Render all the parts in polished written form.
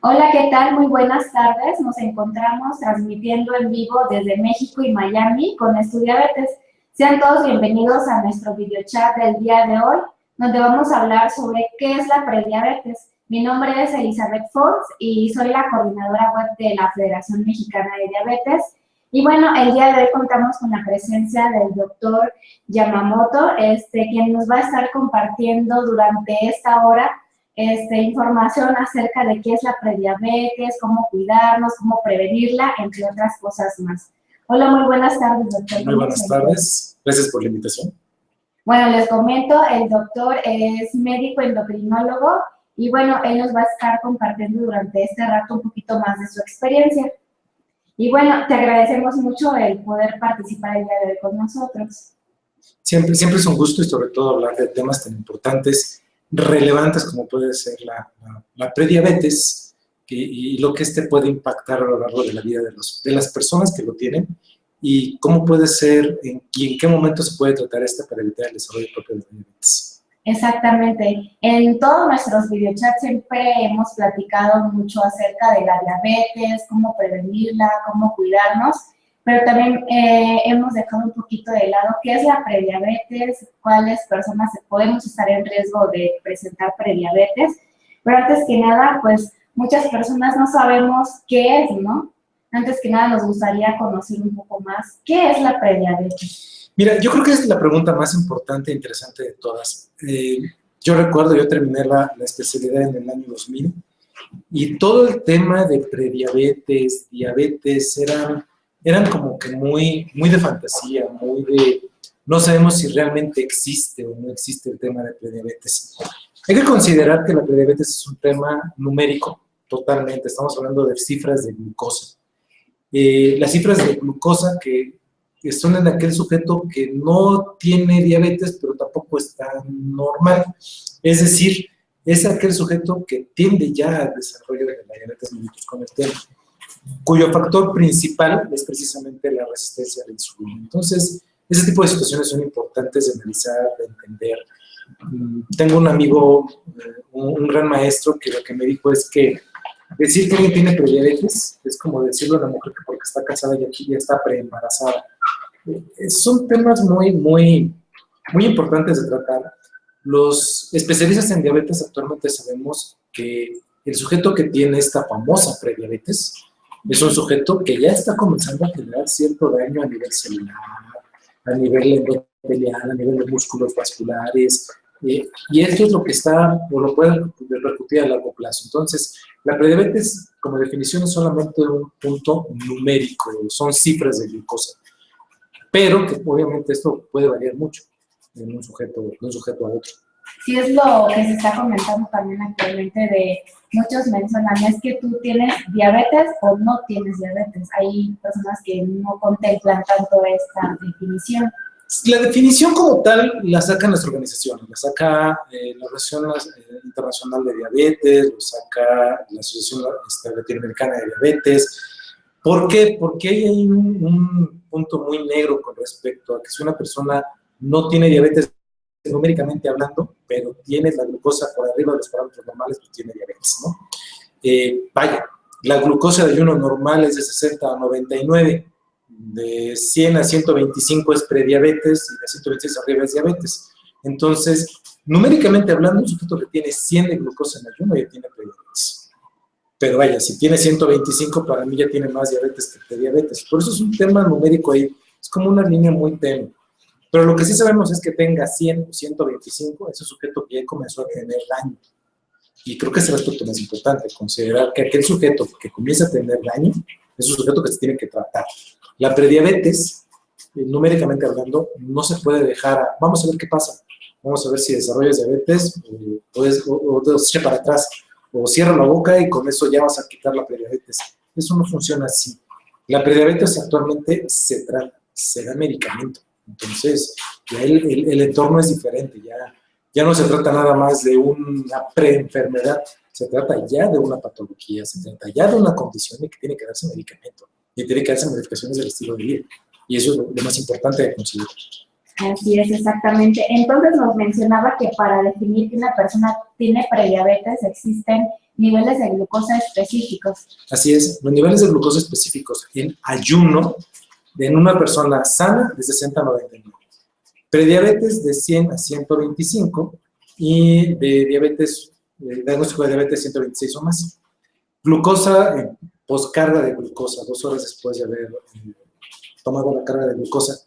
Hola, ¿qué tal? Muy buenas tardes. Nos encontramos transmitiendo en vivo desde México y Miami con Estudiabetes. Sean todos bienvenidos a nuestro videochat del día de hoy, donde vamos a hablar sobre qué es la prediabetes. Mi nombre es Elizabeth Fox y soy la coordinadora web de la Federación Mexicana de Diabetes. Y bueno, el día de hoy contamos con la presencia del doctor Yamamoto, quien nos va a estar compartiendo durante esta hora información acerca de qué es la prediabetes, cómo cuidarnos, cómo prevenirla, entre otras cosas más. Hola, muy buenas tardes, doctor. Muy buenas tardes, gracias por la invitación. Bueno, les comento, el doctor es médico endocrinólogo y bueno, él nos va a estar compartiendo durante este rato un poquito más de su experiencia. Y bueno, te agradecemos mucho el poder participar el día de hoy con nosotros. Siempre es un gusto y sobre todo hablar de temas tan importantes, relevantes como puede ser la prediabetes y lo que puede impactar a lo largo de la vida de las personas que lo tienen y cómo puede ser y en qué momento se puede tratar para evitar el desarrollo propio de la diabetes. Exactamente. En todos nuestros videochats siempre hemos platicado mucho acerca de la diabetes, cómo prevenirla, cómo cuidarnos, pero también hemos dejado un poquito de lado qué es la prediabetes, cuáles personas podemos estar en riesgo de presentar prediabetes, pero antes que nada, pues muchas personas no sabemos qué es, ¿no? Antes que nada nos gustaría conocer un poco más qué es la prediabetes. Mira, yo creo que es la pregunta más importante e interesante de todas. Yo recuerdo, yo terminé la especialidad en el año 2000 y todo el tema de prediabetes, diabetes, eran como que muy de fantasía, muy de no sabemos si realmente existe o no existe el tema de prediabetes. Hay que considerar que la prediabetes es un tema numérico, totalmente. Estamos hablando de cifras de glucosa. Las cifras de glucosa que son en aquel sujeto que no tiene diabetes, pero tampoco está normal. Es decir, es aquel sujeto que tiende ya al desarrollo de la diabetes mellitus con el tema, cuyo factor principal es precisamente la resistencia a la insulina. Entonces, ese tipo de situaciones son importantes de analizar, de entender. Tengo un amigo, un gran maestro, que lo que me dijo es que decir que alguien tiene prediabetes es como decirle a una mujer que porque está casada ya está preembarazada. Son temas muy importantes de tratar. Los especialistas en diabetes actualmente sabemos que el sujeto que tiene esta famosa prediabetes es un sujeto que ya está comenzando a generar cierto daño a nivel celular, a nivel endotelial, a nivel de músculos vasculares, y esto es lo que está, o lo puede repercutir a largo plazo. Entonces, la prediabetes, como definición, es solamente un punto numérico, son cifras de glucosa, pero que obviamente esto puede variar mucho de un sujeto a otro. Sí, es lo que se está comentando también actualmente de muchos mencionan, es que tú tienes diabetes o no tienes diabetes. Hay personas que no contemplan tanto esta definición. La definición como tal la saca nuestra organización, la saca la Organización Internacional de Diabetes, lo saca la Asociación Latinoamericana de Diabetes. ¿Por qué? Porque hay un punto muy negro con respecto a que si una persona no tiene diabetes numéricamente hablando, pero tiene la glucosa por arriba de los parámetros normales, pues tiene diabetes, ¿no? Vaya, la glucosa de ayuno normal es de 60 a 99, de 100 a 125 es prediabetes y de 126 arriba es diabetes. Entonces, numéricamente hablando, un sujeto que tiene 100 de glucosa en ayuno ya tiene prediabetes. Pero vaya, si tiene 125, para mí ya tiene más diabetes que prediabetes. Por eso es un tema numérico ahí, es como una línea muy tenue. Pero lo que sí sabemos es que tenga 100 o 125, ese sujeto que ya comenzó a tener daño. Y creo que es el aspecto más importante, considerar que aquel sujeto que comienza a tener daño es un sujeto que se tiene que tratar. La prediabetes, numéricamente hablando, no se puede dejar vamos a ver qué pasa. Vamos a ver si desarrollas diabetes o te echa para atrás. O cierra la boca y con eso ya vas a quitar la prediabetes. Eso no funciona así. La prediabetes actualmente se trata, se da medicamento. Entonces, ya el entorno es diferente, ya no se trata nada más de una preenfermedad, se trata ya de una patología, se trata ya de una condición de que tiene que darse medicamento y tiene que darse modificaciones del estilo de vida. Y eso es lo más importante de considerar. Así es, exactamente. Entonces nos mencionaba que para definir que una persona tiene prediabetes existen niveles de glucosa específicos. Así es, los niveles de glucosa específicos en ayuno en una persona sana de 60 a 99. Prediabetes de 100 a 125 y de diabetes, diagnóstico de diabetes 126 o más. Glucosa, poscarga de glucosa, 2 horas después de haber tomado la carga de glucosa.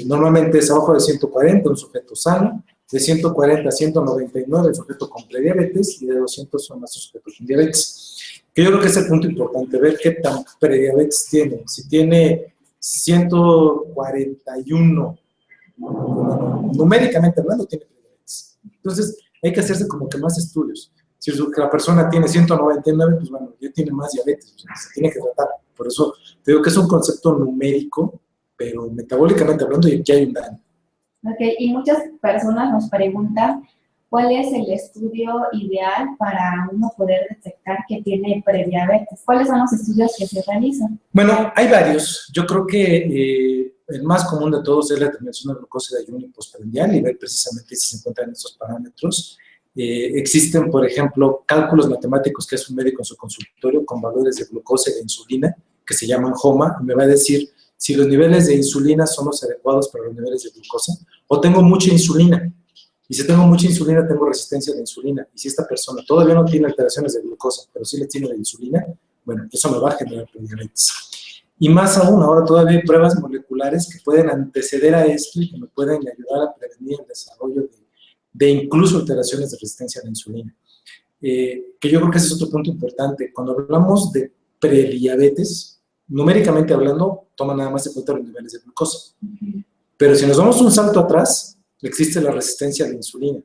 Normalmente es abajo de 140 un sujeto sano, de 140 a 199 el sujeto con prediabetes y de 200 o más el sujeto con diabetes. Que yo creo que es el punto importante, ver qué tan prediabetes tiene. Si tiene 141, numéricamente hablando, tiene prediabetes. Entonces, hay que hacerse como que más estudios. Si la persona tiene 199, pues bueno, ya tiene más diabetes, o sea, se tiene que tratar. Por eso te digo que es un concepto numérico, pero metabólicamente hablando ya hay un daño. Ok, y muchas personas nos preguntan cuál es el estudio ideal para uno poder detectar que tiene prediabetes. ¿Cuáles son los estudios que se realizan? Bueno, hay varios. Yo creo que el más común de todos es la determinación de glucosa de ayuno y postprandial y ver precisamente si se encuentran estos parámetros. Existen, por ejemplo, cálculos matemáticos que hace un médico en su consultorio con valores de glucosa y de insulina, que se llaman HOMA, y me va a decir si los niveles de insulina son los adecuados para los niveles de glucosa, o tengo mucha insulina. Y si tengo mucha insulina, tengo resistencia a la insulina. Y si esta persona todavía no tiene alteraciones de glucosa, pero sí le tiene la insulina, bueno, eso me va a generar prediabetes. Y más aún, ahora todavía hay pruebas moleculares que pueden anteceder a esto y que me pueden ayudar a prevenir el desarrollo de incluso alteraciones de resistencia a la insulina. Que yo creo que ese es otro punto importante. Cuando hablamos de prediabetes, numéricamente hablando, toma nada más en cuenta los niveles de glucosa. Pero si nos damos un salto atrás, existe la resistencia a la insulina.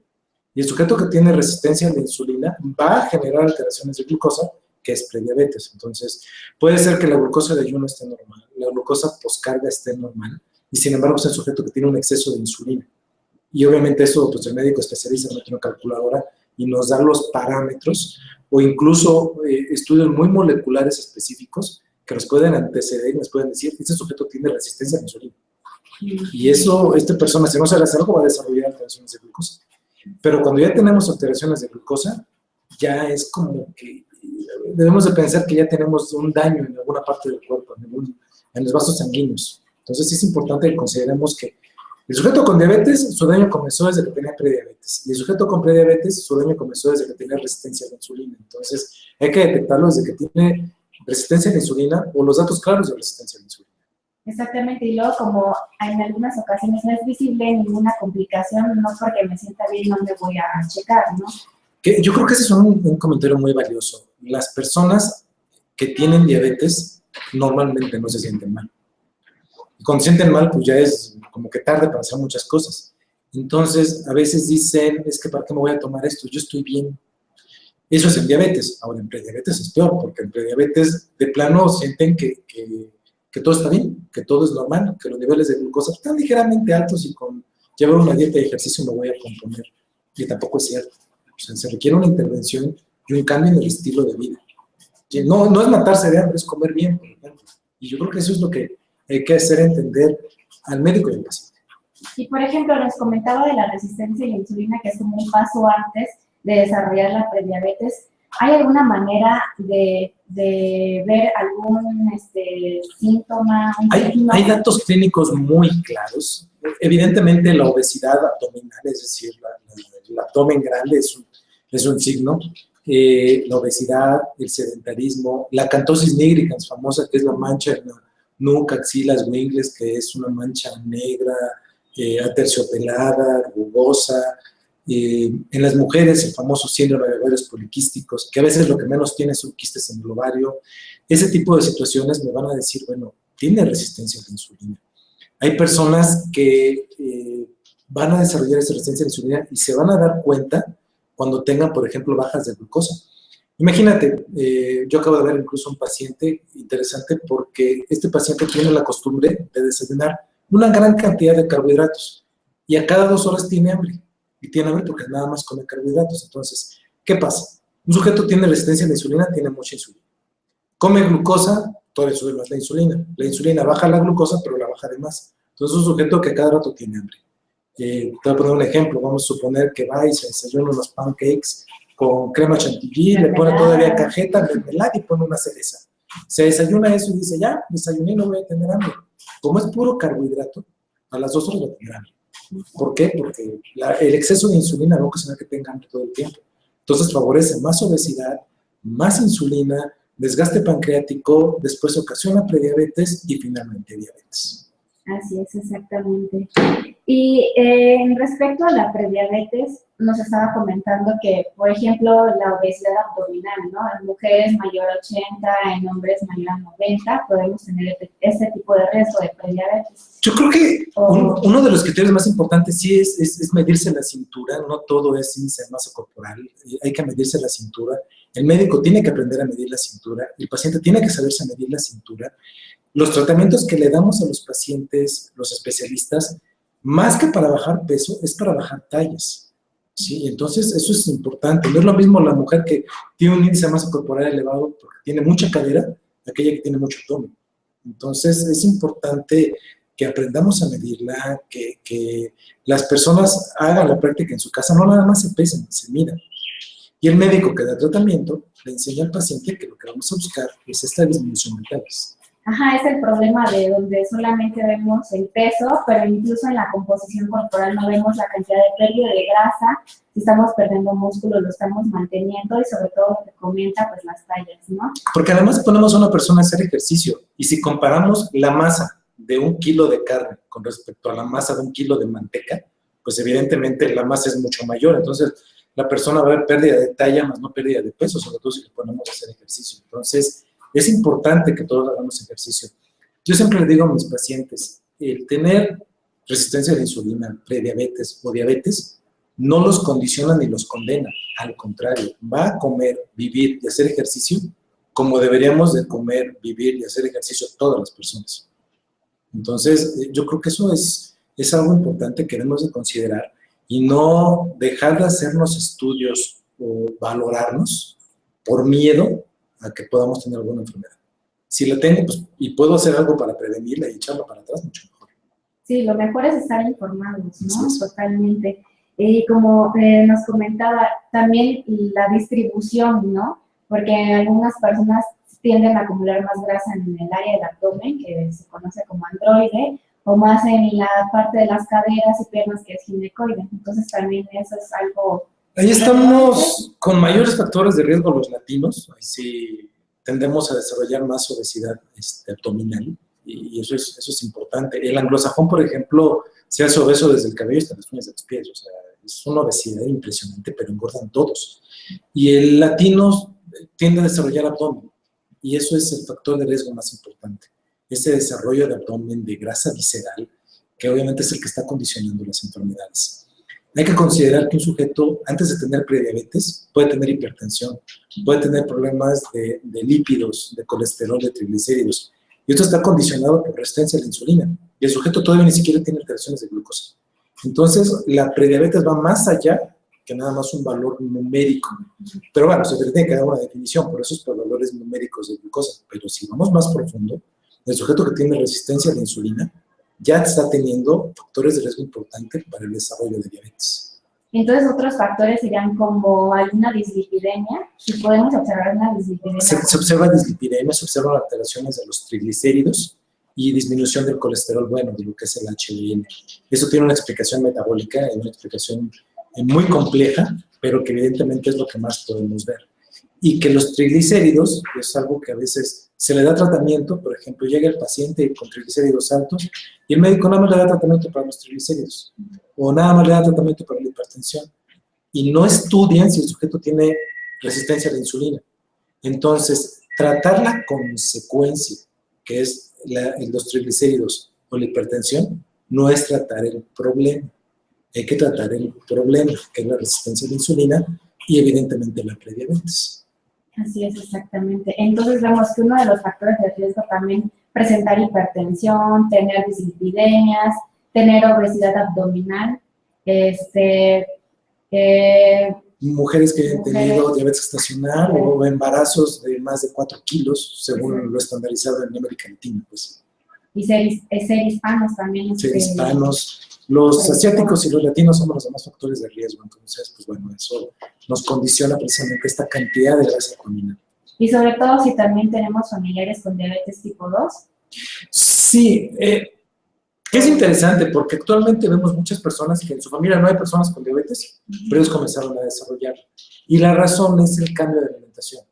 Y el sujeto que tiene resistencia a la insulina va a generar alteraciones de glucosa, que es prediabetes. Entonces, puede ser que la glucosa de ayuno esté normal, la glucosa poscarga esté normal, y sin embargo es el sujeto que tiene un exceso de insulina. Y obviamente eso, pues el médico especialista mete una calculadora y nos da los parámetros, o incluso estudios muy moleculares específicos que nos pueden anteceder y nos pueden decir, este sujeto tiene resistencia a la insulina. Y eso, esta persona, si no se le hace algo, va a desarrollar alteraciones de glucosa. Pero cuando ya tenemos alteraciones de glucosa, ya es como que debemos de pensar que ya tenemos un daño en alguna parte del cuerpo, en los vasos sanguíneos. Entonces sí es importante que consideremos que el sujeto con diabetes, su daño comenzó desde que tenía prediabetes. Y el sujeto con prediabetes, su daño comenzó desde que tenía resistencia a la insulina. Entonces hay que detectarlo desde que tiene resistencia a la insulina o los datos claros de resistencia a la insulina. Exactamente, y luego como en algunas ocasiones no es visible ninguna complicación, no porque me sienta bien no me voy a checar, ¿no? Yo creo que ese es un comentario muy valioso. Las personas que tienen diabetes normalmente no se sienten mal. Y cuando se sienten mal, pues ya es como que tarde para hacer muchas cosas. Entonces, a veces dicen, es que ¿para qué me voy a tomar esto? Yo estoy bien. Eso es en diabetes. Ahora, en prediabetes es peor, porque en prediabetes de plano sienten que todo está bien, que todo es normal, que los niveles de glucosa están ligeramente altos y con llevar una dieta y ejercicio me voy a componer. Y tampoco es cierto. O sea, se requiere una intervención y un cambio en el estilo de vida. No es matarse de hambre, es comer bien, por ejemplo. Y yo creo que eso es lo que hay que hacer entender al médico y al paciente. Y, por ejemplo, nos comentaba de la resistencia a la insulina, que es como un paso antes de desarrollar la prediabetes. ¿Hay alguna manera de ver algún síntoma? Hay datos clínicos muy claros. Evidentemente, la obesidad abdominal, es decir, el abdomen grande es un signo. La obesidad, el sedentarismo, la acantosis nigricans famosa, que es la mancha en la nuca, axilas, wingles, que es una mancha negra, aterciopelada, rugosa. En las mujeres, el famoso síndrome de ovarios poliquísticos, que a veces lo que menos tiene son quistes en el ovario. Ese tipo de situaciones me van a decir, bueno, tiene resistencia a la insulina. Hay personas que van a desarrollar esa resistencia a la insulina y se van a dar cuenta cuando tengan, por ejemplo, bajas de glucosa. Imagínate, yo acabo de ver incluso un paciente interesante porque este paciente tiene la costumbre de desayunar una gran cantidad de carbohidratos y a cada 2 horas tiene hambre. Y tiene hambre porque nada más come carbohidratos. Entonces, ¿qué pasa? Un sujeto tiene resistencia a la insulina, tiene mucha insulina. Come glucosa, todavía sube más la insulina. La insulina baja la glucosa, pero la baja de más. Entonces, un sujeto que cada rato tiene hambre. Te voy a poner un ejemplo. Vamos a suponer que va y se desayuna unos pancakes con crema chantilly, le pone todavía cajeta, mermelada y pone una cereza. Se desayuna eso y dice, ya, desayuné, no voy a tener hambre. Como es puro carbohidrato, a las 2 horas va a tener hambre. ¿Por qué? Porque el exceso de insulina va a ocasionar que tenga hambre todo el tiempo. Entonces favorece más obesidad, más insulina, desgaste pancreático, después ocasiona prediabetes y finalmente diabetes. Así es, exactamente. Y respecto a la prediabetes, nos estaba comentando que, por ejemplo, la obesidad abdominal, ¿no? En mujeres mayor a 80, en hombres mayor a 90, podemos tener este tipo de riesgo de prediabetes. Yo creo que uno de los criterios más importantes sí es medirse la cintura. No todo es índice de masa corporal, hay que medirse la cintura. El médico tiene que aprender a medir la cintura, el paciente tiene que saberse medir la cintura. Los tratamientos que le damos a los pacientes, los especialistas, más que para bajar peso, es para bajar tallas, ¿sí? Entonces, eso es importante. No es lo mismo la mujer que tiene un índice de masa corporal elevado porque tiene mucha cadera, aquella que tiene mucho abdomen. Entonces, es importante que aprendamos a medirla, que las personas hagan la práctica en su casa, no nada más se pesen, se midan. Y el médico que da tratamiento le enseña al paciente que lo que vamos a buscar es esta disminución de tallas. Ajá, es el problema de donde solamente vemos el peso, pero incluso en la composición corporal no vemos la cantidad de pérdida de grasa, si estamos perdiendo músculo, lo estamos manteniendo y sobre todo lo que comenta, pues las tallas, ¿no? Porque además ponemos a una persona a hacer ejercicio y si comparamos la masa de 1 kilo de carne con respecto a la masa de 1 kilo de manteca, pues evidentemente la masa es mucho mayor, entonces la persona va a ver pérdida de talla más no pérdida de peso, sobre todo si le ponemos a hacer ejercicio. Entonces, es importante que todos hagamos ejercicio. Yo siempre le digo a mis pacientes, el tener resistencia a la insulina, prediabetes o diabetes, no los condiciona ni los condena. Al contrario, va a comer, vivir y hacer ejercicio como deberíamos de comer, vivir y hacer ejercicio todas las personas. Entonces, yo creo que eso es algo importante que debemos de considerar y no dejar de hacernos estudios o valorarnos por miedo a que podamos tener alguna enfermedad. Si la tengo, pues, y puedo hacer algo para prevenirla y echarla para atrás, mucho mejor. Sí, lo mejor es estar informados, ¿no? Sí, sí. Totalmente. Y como nos comentaba, también la distribución, ¿no? Porque algunas personas tienden a acumular más grasa en el área del abdomen, que se conoce como androide, o más en la parte de las caderas y piernas, que es ginecoide. Entonces también eso es algo... Ahí estamos con mayores factores de riesgo los latinos, ahí sí tendemos a desarrollar más obesidad abdominal y eso es importante. El anglosajón, por ejemplo, se hace obeso desde el cabello hasta las uñas de los pies, o sea, es una obesidad impresionante, pero engordan todos. Y el latino tiende a desarrollar abdomen y eso es el factor de riesgo más importante, ese desarrollo de abdomen, de grasa visceral, que obviamente es el que está condicionando las enfermedades. Hay que considerar que un sujeto, antes de tener prediabetes, puede tener hipertensión, puede tener problemas de lípidos, de colesterol, de triglicéridos. Y esto está condicionado por resistencia a la insulina. Y el sujeto todavía ni siquiera tiene alteraciones de glucosa. Entonces, la prediabetes va más allá que nada más un valor numérico. Pero bueno, se tiene que dar una definición, por eso es por valores numéricos de glucosa. Pero si vamos más profundo, el sujeto que tiene resistencia a la insulina ya está teniendo factores de riesgo importantes para el desarrollo de diabetes. Entonces, otros factores serían como alguna dislipidemia, si podemos observar una dislipidemia. Se observa dislipidemia, se observan alteraciones de los triglicéridos y disminución del colesterol bueno, de lo que es el HDL. Eso tiene una explicación metabólica, una explicación muy compleja, pero que evidentemente es lo que más podemos ver. Y que los triglicéridos, es algo que a veces se le da tratamiento, por ejemplo, llega el paciente con triglicéridos altos y el médico nada más le da tratamiento para los triglicéridos o nada más le da tratamiento para la hipertensión y no estudian si el sujeto tiene resistencia a la insulina. Entonces, tratar la consecuencia, que es los triglicéridos o la hipertensión, no es tratar el problema. Hay que tratar el problema, que es la resistencia a la insulina y evidentemente la prediabetes. Así es, exactamente. Entonces vemos que uno de los factores de riesgo también presentar hipertensión, tener dislipidemias, tener obesidad abdominal, mujeres que hayan tenido diabetes gestacional o embarazos de más de 4 kilos, según lo estandarizado en América Latina, pues. Y ser hispanos también. Ser hispanos. Los asiáticos y los latinos somos los demás factores de riesgo, entonces, pues bueno, eso nos condiciona precisamente esta cantidad de grasa combinada. Y sobre todo si también tenemos familiares con diabetes tipo 2. Sí, que es interesante porque actualmente vemos muchas personas que en su familia no hay personas con diabetes, pero ellos comenzaron a desarrollar. Y la razón es el cambio de alimentación.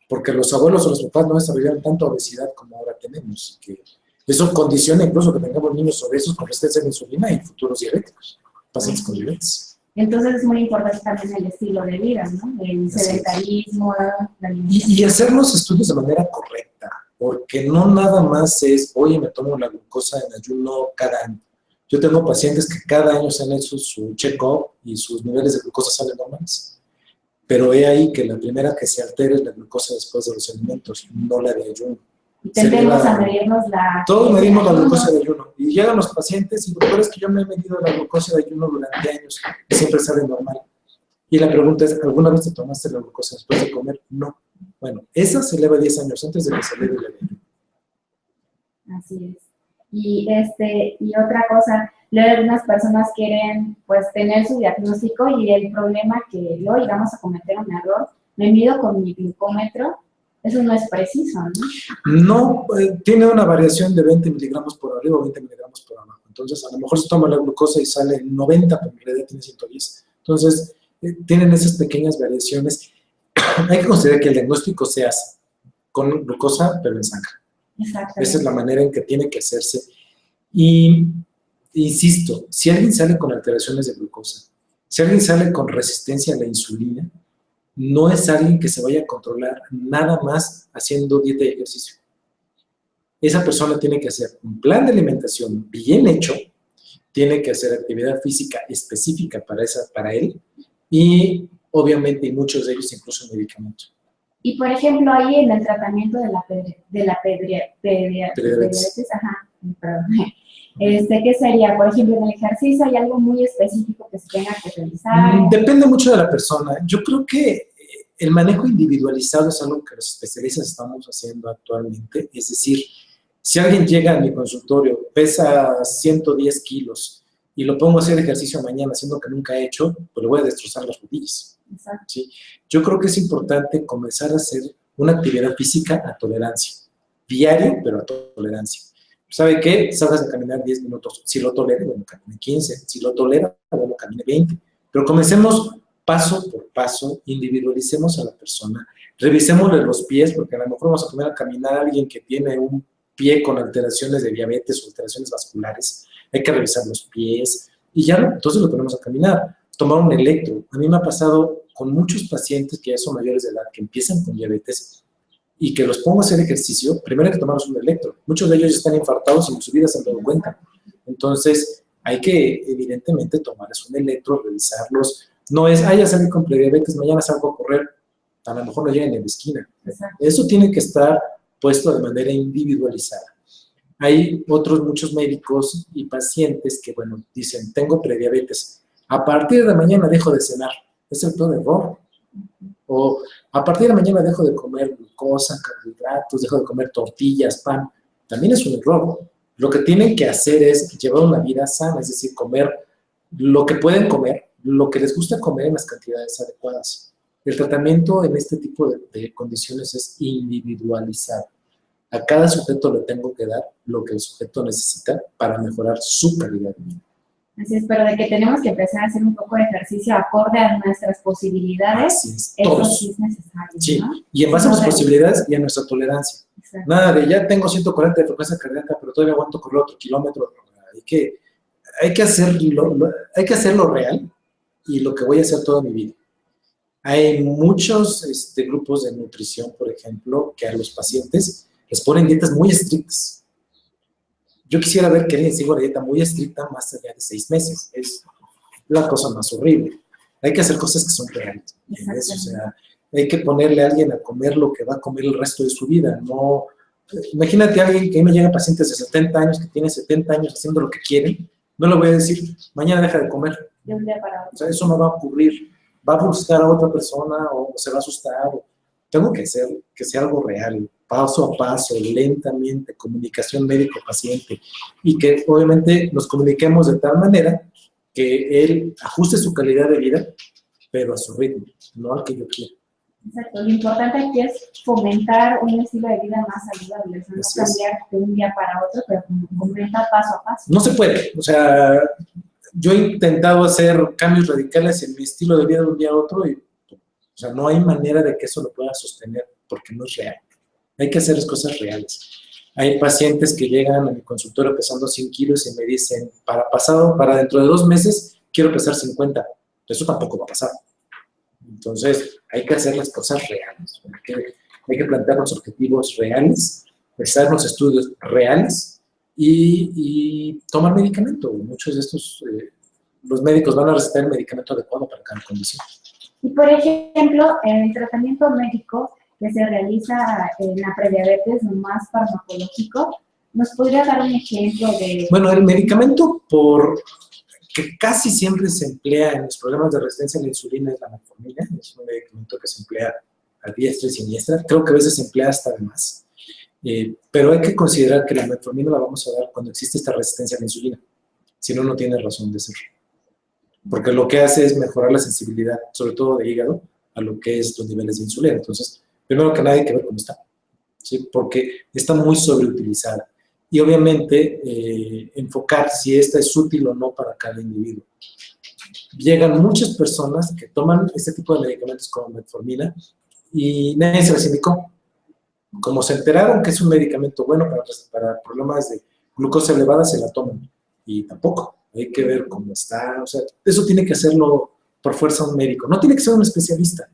Porque los abuelos o los papás no desarrollaron tanta obesidad como ahora tenemos. Que eso condiciona incluso que tengamos niños obesos con resistencia a la insulina y futuros diabéticos, pacientes con diabetes. Entonces es muy importante también el estilo de vida, ¿no? El sedentarismo, la alimentación. Y hacer los estudios de manera correcta, porque no nada más es, oye, me tomo la glucosa en ayuno cada año. Yo tengo pacientes que cada año se han hecho su check-up y sus niveles de glucosa salen normales. Pero he ahí que la primera que se altera es la glucosa después de los alimentos, no la de ayuno. Y tendemos a medirnos la... Todos medimos la glucosa de ayuno. Y llegan los pacientes y doctor, es que yo me he medido la glucosa de ayuno durante años y siempre sale normal. Y la pregunta es, ¿alguna vez te tomaste la glucosa después de comer? No. Bueno, esa se eleva 10 años antes de que se eleve la de ayuno. Así es. Y otra cosa, luego algunas personas quieren pues tener su diagnóstico y el problema que luego llegamos a cometer un error, me mido con mi glucómetro, eso no es preciso, ¿no? No, tiene una variación de 20 miligramos por arriba o 20 miligramos por abajo. Entonces, a lo mejor se toma la glucosa y sale 90, pero en realidad tiene 110. Entonces, tienen esas pequeñas variaciones. Hay que considerar que el diagnóstico se hace con glucosa, pero en sangre. Esa es la manera en que tiene que hacerse. Y, insisto, si alguien sale con alteraciones de glucosa, si alguien sale con resistencia a la insulina, no es alguien que se vaya a controlar nada más haciendo dieta y ejercicio. Esa persona tiene que hacer un plan de alimentación bien hecho, tiene que hacer actividad física específica para él y obviamente y muchos de ellos incluso medicamento. Y por ejemplo, ahí en el tratamiento de la diabetes, ¿qué sería? Por ejemplo, en el ejercicio hay algo muy específico que se tenga que realizar. Depende mucho de la persona. Yo creo que el manejo individualizado es algo que los especialistas estamos haciendo actualmente. Es decir, si alguien llega a mi consultorio, pesa 110 kilos y lo pongo a hacer ejercicio mañana, haciendo que nunca he hecho, pues le voy a destrozar las rodillas. ¿Sí? Yo creo que es importante comenzar a hacer una actividad física a tolerancia. Diario, pero a tolerancia. ¿Sabe qué? Salgas a caminar 10 minutos. Si lo tolera, bueno, camine 15. Si lo tolera, bueno, camine 20. Pero comencemos paso por paso, individualicemos a la persona, revisémosle los pies, porque a lo mejor vamos a poner a caminar a alguien que tiene un pie con alteraciones de diabetes o alteraciones vasculares. Hay que revisar los pies y ya entonces lo ponemos a caminar. Tomar un electro. A mí me ha pasado con muchos pacientes que ya son mayores de edad, que empiezan con diabetes y que los pongo a hacer ejercicio, primero hay que tomarlos un electro. Muchos de ellos están infartados y en su vida se han dado cuenta. Entonces, hay que, evidentemente, tomarles un electro, revisarlos. No es, ya salí con prediabetes, mañana salgo a correr. A lo mejor no llegan en la esquina. Exacto. Eso tiene que estar puesto de manera individualizada. Hay muchos médicos y pacientes que, bueno, dicen, tengo prediabetes. A partir de mañana dejo de cenar. Es el peor error. O a partir de mañana dejo de comer glucosa, carbohidratos, dejo de comer tortillas, pan. También es un error. Lo que tienen que hacer es llevar una vida sana, es decir, comer lo que pueden comer, lo que les gusta comer en las cantidades adecuadas. El tratamiento en este tipo de condiciones es individualizado. A cada sujeto le tengo que dar lo que el sujeto necesita para mejorar su calidad de vida. Así es, pero de que tenemos que empezar a hacer un poco de ejercicio acorde a nuestras posibilidades, así es, eso sí es necesario, sí, ¿no? Y en base a nuestras posibilidades y a nuestra tolerancia. Exacto. Nada de ya tengo 140 de frecuencia cardíaca, pero todavía aguanto correr otro kilómetro. Hay que hacerlo real y lo que voy a hacer toda mi vida. Hay muchos grupos de nutrición, por ejemplo, que a los pacientes les ponen dietas muy estrictas. Yo quisiera ver que alguien siga una dieta muy estricta más allá de 6 meses. Es la cosa más horrible. Hay que hacer cosas que son reales. O sea, hay que ponerle a alguien a comer lo que va a comer el resto de su vida. No, imagínate a alguien que a mí me llegan pacientes de 70 años, que tiene 70 años haciendo lo que quieren. No le voy a decir, mañana deja de comer. De un día para otro. O sea, eso no va a ocurrir. Va a buscar a otra persona o se va a asustar. tengo que sea algo real, paso a paso, lentamente, comunicación médico-paciente, y que obviamente nos comuniquemos de tal manera que él ajuste su calidad de vida, pero a su ritmo, no al que yo quiera. Exacto, lo importante aquí es fomentar un estilo de vida más saludable, no cambiar de un día para otro, pero comenta paso a paso. No se puede, o sea, yo he intentado hacer cambios radicales en mi estilo de vida de un día a otro y, o sea, no hay manera de que eso lo pueda sostener porque no es real. Hay que hacer las cosas reales. Hay pacientes que llegan a mi consultorio pesando 100 kilos y me dicen, para dentro de 2 meses, quiero pesar 50. Eso tampoco va a pasar. Entonces, hay que hacer las cosas reales. Hay que plantearnos objetivos reales, hacernos estudios reales y tomar medicamento. Muchos de estos, los médicos van a recetar el medicamento adecuado para cada condición. Y, por ejemplo, el tratamiento médico que se realiza en la prediabetes, no más farmacológico, ¿nos podría dar un ejemplo de...? Bueno, el medicamento que casi siempre se emplea en los problemas de resistencia a la insulina es la metformina, es un medicamento que se emplea a diestra y siniestra, creo que a veces se emplea hasta de más, pero hay que considerar que la metformina la vamos a dar cuando existe esta resistencia a la insulina, si no, no tiene razón de ser, porque lo que hace es mejorar la sensibilidad, sobre todo de hígado, a lo que es los niveles de insulina. Entonces, primero que nada hay que ver cómo está, ¿sí? Porque está muy sobreutilizada. Y obviamente enfocar si esta es útil o no para cada individuo. Llegan muchas personas que toman este tipo de medicamentos como metformina y nadie se las indicó. Como se enteraron que es un medicamento bueno para problemas de glucosa elevada, se la toman. Y tampoco. Hay que ver cómo está. O sea, eso tiene que hacerlo por fuerza un médico. No tiene que ser un especialista,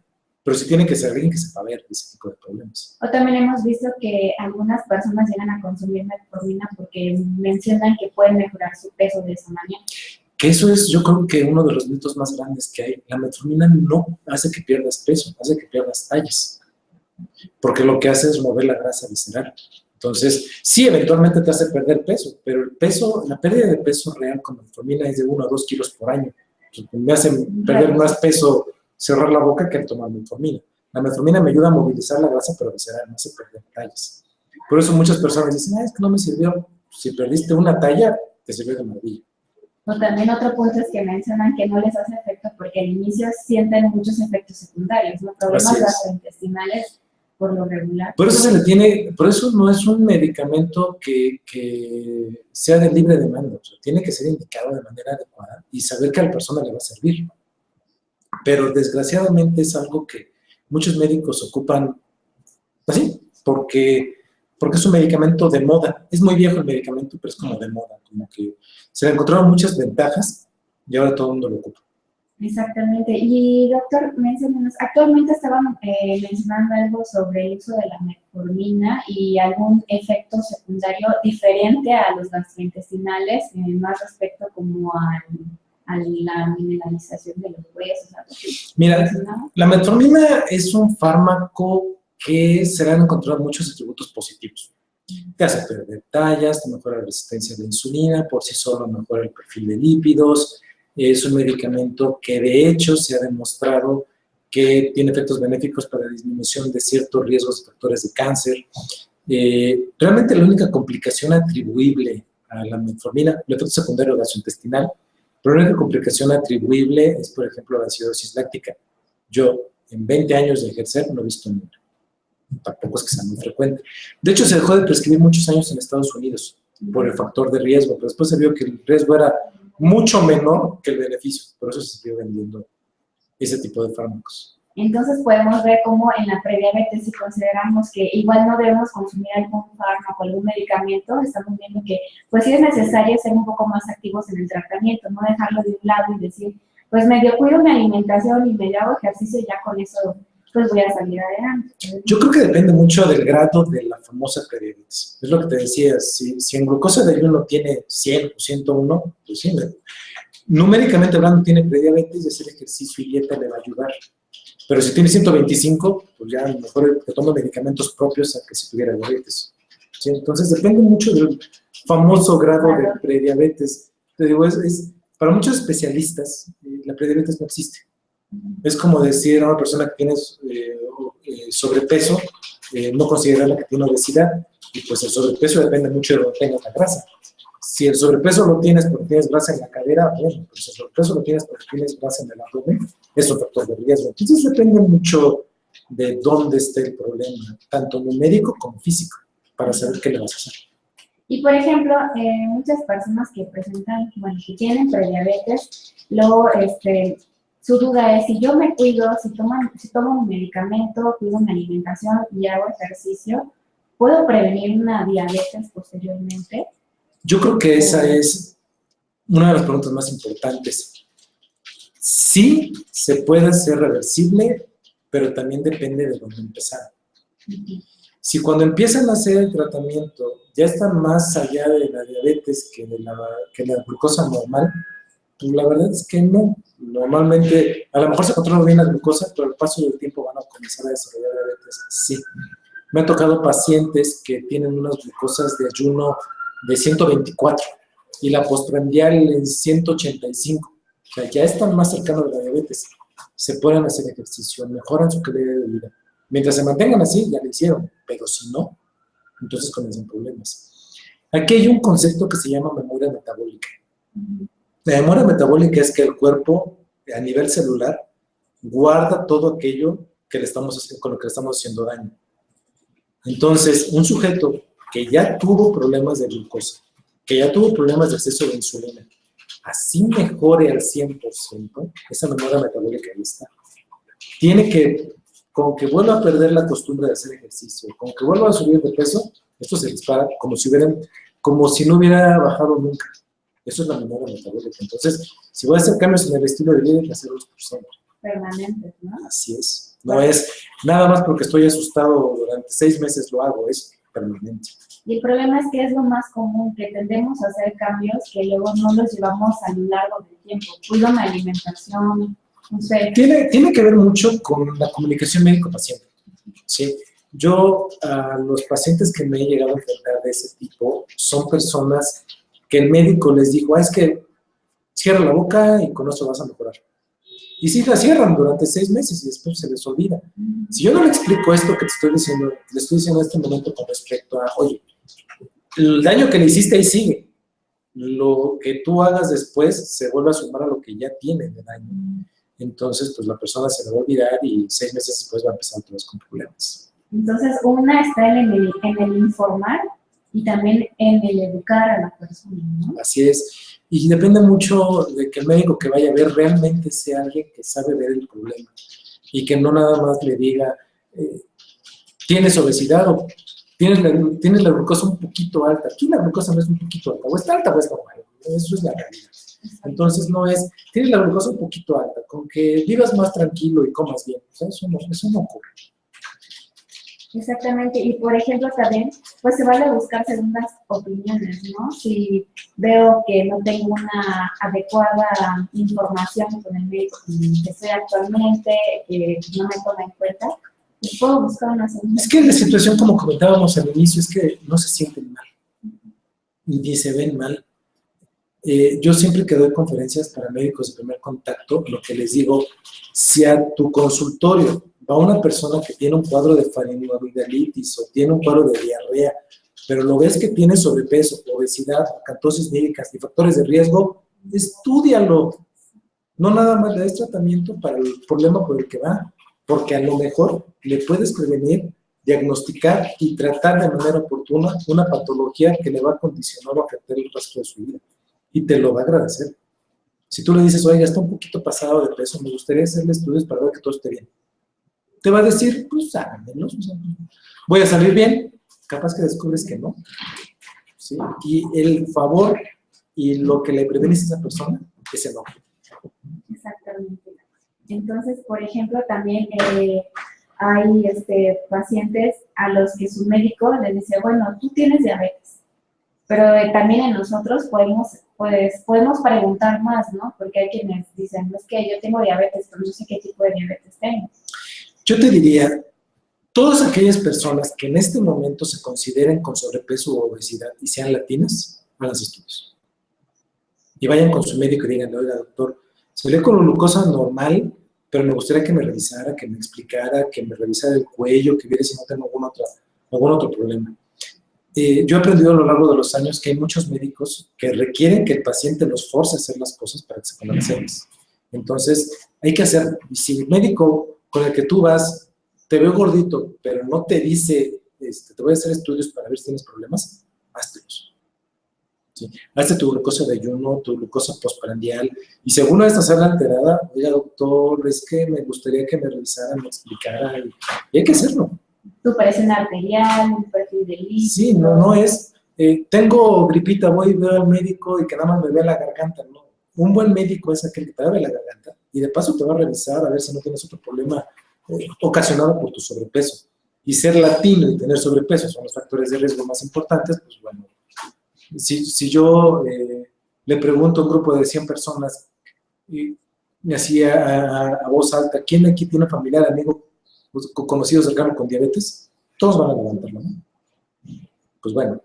pero sí tiene que ser alguien que sepa ver ese tipo de problemas. O también hemos visto que algunas personas llegan a consumir metformina porque mencionan que pueden mejorar su peso de esa manera. Que eso es, yo creo que uno de los mitos más grandes que hay. La metformina no hace que pierdas peso, hace que pierdas tallas. Porque lo que hace es mover la grasa visceral. Entonces, sí, eventualmente te hace perder peso, pero el peso, la pérdida de peso real con metformina es de 1 a 2 kilos por año. Entonces, me hace perder más peso cerrar la boca que tomar metformina. La metformina me ayuda a movilizar la grasa, pero visceral, no hace perder tallas. Por eso muchas personas dicen, es que no me sirvió. Si perdiste una talla, te sirvió de maravilla. O también otro punto es que mencionan que no les hace efecto porque al inicio sienten muchos efectos secundarios, ¿no? Problemas gastrointestinales por lo regular. Por eso no es un medicamento que sea de libre demanda, o sea, tiene que ser indicado de manera adecuada y saber que a la persona le va a servir. Pero desgraciadamente es algo que muchos médicos ocupan así, porque es un medicamento de moda. Es muy viejo el medicamento, pero es como de moda, como que se le encontraron muchas ventajas y ahora todo el mundo lo ocupa. Exactamente. Y doctor, actualmente estaban mencionando algo sobre el uso de la metformina y algún efecto secundario diferente a los gastrointestinales, más respecto como a la mineralización de los huesos. Mira, la metformina es un fármaco que se le han encontrado muchos atributos positivos. Te hace perder tallas, te mejora la resistencia a la insulina, por sí solo mejora el perfil de lípidos. Es un medicamento que de hecho se ha demostrado que tiene efectos benéficos para la disminución de ciertos riesgos de factores de cáncer. Realmente la única complicación atribuible a la metformina, el efecto secundario gastrointestinal, pero la única complicación atribuible es, por ejemplo, la acidosis láctica. Yo, en 20 años de ejercer, no he visto ninguna. Tampoco es que sea muy frecuente. De hecho, se dejó de prescribir muchos años en Estados Unidos por el factor de riesgo, pero después se vio que el riesgo era mucho menor que el beneficio. Por eso se siguió vendiendo ese tipo de fármacos. Entonces podemos ver cómo en la prediabetes, si consideramos que igual no debemos consumir algún fármaco, algún medicamento, estamos viendo que pues sí es necesario ser un poco más activos en el tratamiento, no dejarlo de un lado y decir, pues medio cuido mi alimentación y medio hago ejercicio y ya con eso pues voy a salir adelante. Yo creo que depende mucho del grado de la famosa prediabetes. Es lo que te decía, si en glucosa de ayuno tiene 100 o 101, pues sí, numéricamente hablando tiene prediabetes y hacer ejercicio y dieta le va a ayudar. Pero si tiene 125, pues ya a lo mejor te toma medicamentos propios a que si tuviera diabetes. ¿Sí? Entonces depende mucho del famoso grado de prediabetes. Te digo, para muchos especialistas la prediabetes no existe. Es como decir a una persona que tienes sobrepeso, no considerarla que tiene obesidad. Y pues el sobrepeso depende mucho de donde tengas la grasa. Si el sobrepeso lo tienes porque tienes grasa en la cadera, bueno, pues si el sobrepeso lo tienes porque tienes grasa en el abdomen, es un factor de riesgo. Entonces depende mucho de dónde esté el problema, tanto numérico como físico, para saber qué le vas a hacer. Y por ejemplo, muchas personas que presentan, bueno, que tienen prediabetes, luego su duda es, si yo me cuido, si tomo un medicamento, cuido mi alimentación y hago ejercicio, ¿puedo prevenir una diabetes posteriormente? Yo creo que esa es una de las preguntas más importantes. Sí, se puede hacer reversible, pero también depende de dónde empezar. Si cuando empiezan a hacer el tratamiento ya están más allá de la diabetes que la glucosa normal, pues la verdad es que no. Normalmente, a lo mejor se controla bien la glucosa, pero al paso del tiempo van a comenzar a desarrollar diabetes. Sí. Me han tocado pacientes que tienen unas glucosas de ayuno de 124 y la postprandial en 185. O sea, ya están más cercanos a la diabetes. Se pueden hacer ejercicio, mejoran su calidad de vida. Mientras se mantengan así, ya lo hicieron, pero si no, entonces comienzan problemas. Aquí hay un concepto que se llama memoria metabólica. La memoria metabólica es que el cuerpo, a nivel celular, guarda todo aquello que con lo que le estamos haciendo daño. Entonces, un sujeto que ya tuvo problemas de glucosa, que ya tuvo problemas de exceso de insulina, así mejore al 100%, esa memoria metabólica ahí está. Tiene que, con que vuelva a perder la costumbre de hacer ejercicio, con que vuelva a subir de peso, esto se dispara como si no hubiera bajado nunca. Eso es la memoria metabólica. Entonces, si voy a hacer cambios en el estilo de vida, hay que hacerlos por siempre. Permanentes, ¿no? Así es. No es nada más porque estoy asustado durante 6 meses lo hago, es permanente. Y el problema es que es lo más común, que tendemos a hacer cambios que luego no los llevamos a lo largo del tiempo. Cuido mi alimentación, no sé. Tiene que ver mucho con la comunicación médico-paciente. ¿Sí? Yo, a los pacientes que me he llegado a enfrentar de ese tipo, son personas que el médico les dijo, es que cierra la boca y con eso vas a mejorar. Y sí la cierran durante 6 meses y después se les olvida. Si yo no le explico esto que te estoy diciendo, le estoy diciendo en este momento con respecto a, oye, el daño que le hiciste ahí sigue. Lo que tú hagas después se vuelve a sumar a lo que ya tiene de daño. Entonces, pues la persona se le va a olvidar y 6 meses después va a empezar otra vez con problemas. Entonces, una está en el informar y también en el educar a la persona, ¿no? Así es. Y depende mucho de que el médico que vaya a ver realmente sea alguien que sabe ver el problema y que no nada más le diga, tienes obesidad o tienes la glucosa un poquito alta. Aquí la glucosa no es un poquito alta, o está alta o está normal. Eso es la realidad. Entonces no es, tienes la glucosa un poquito alta, con que vivas más tranquilo y comas bien. O sea, eso no ocurre. Exactamente, y por ejemplo también, pues se vale buscar segundas opiniones, ¿no? Si veo que no tengo una adecuada información con el médico que estoy actualmente, que no me toma en cuenta, pues puedo buscar una segunda. Es que la situación, como comentábamos al inicio, es que no se sienten mal, ni se ven mal. Yo siempre que doy conferencias para médicos de primer contacto, lo que les digo, si a tu consultorio va una persona que tiene un cuadro de faringoamigdalitis o tiene un cuadro de diarrea, pero lo ves que tiene sobrepeso, obesidad, acatosis míricas y factores de riesgo, estúdialo. No nada más le des tratamiento para el problema por el que va, porque a lo mejor le puedes prevenir, diagnosticar y tratar de manera oportuna una patología que le va a condicionar o afectar el resto de su vida. Y te lo va a agradecer. Si tú le dices, oiga, está un poquito pasado de peso, me gustaría hacerle estudios para ver que todo esté bien. Te va a decir, pues háganmelos. O sea, voy a salir bien. Capaz que descubres que no. ¿Sí? Y el favor y lo que le prevenís a esa persona es enojo. Exactamente. Entonces, por ejemplo, también hay pacientes a los que su médico les dice, bueno, tú tienes diabetes. Pero también en nosotros podemos preguntar más, ¿no? Porque hay quienes dicen, no es que yo tengo diabetes, pero no sé qué tipo de diabetes tengo. Yo te diría, todas aquellas personas que en este momento se consideren con sobrepeso o obesidad y sean latinas, hagan estudios. Y vayan con su médico y díganle, oiga, doctor, se ve con glucosa normal, pero me gustaría que me revisara, que me explicara, que me revisara el cuello, que viera si no tengo algún otro problema. Yo he aprendido a lo largo de los años que hay muchos médicos que requieren que el paciente los force a hacer las cosas para que se puedan hacerlas. Entonces, hay que hacer, si el médico con el que tú vas te ve gordito, pero no te dice, te voy a hacer estudios para ver si tienes problemas, háztelos. ¿Sí? Hazte tu glucosa de ayuno, tu glucosa postprandial, y si alguna de estas sale alterada, oiga, doctor, es que me gustaría que me revisara, me explicara, y hay que hacerlo. Tu presión arterial, un perfil de lípidos. Sí, no es, tengo gripita, voy y veo al médico y que nada más me vea la garganta, no. Un buen médico es aquel que te ve la garganta y de paso te va a revisar a ver si no tienes otro problema ocasionado por tu sobrepeso. Y ser latino y tener sobrepeso son los factores de riesgo más importantes, pues bueno, si yo le pregunto a un grupo de 100 personas y me hacía a voz alta, ¿quién aquí tiene familiar, amigo, conocido cercano con diabetes? Todos van a levantar la mano. Pues bueno,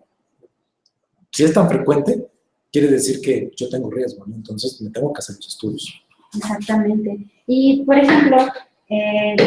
si es tan frecuente, quiere decir que yo tengo riesgo, ¿no? Entonces me tengo que hacer los estudios. Exactamente. Y, por ejemplo,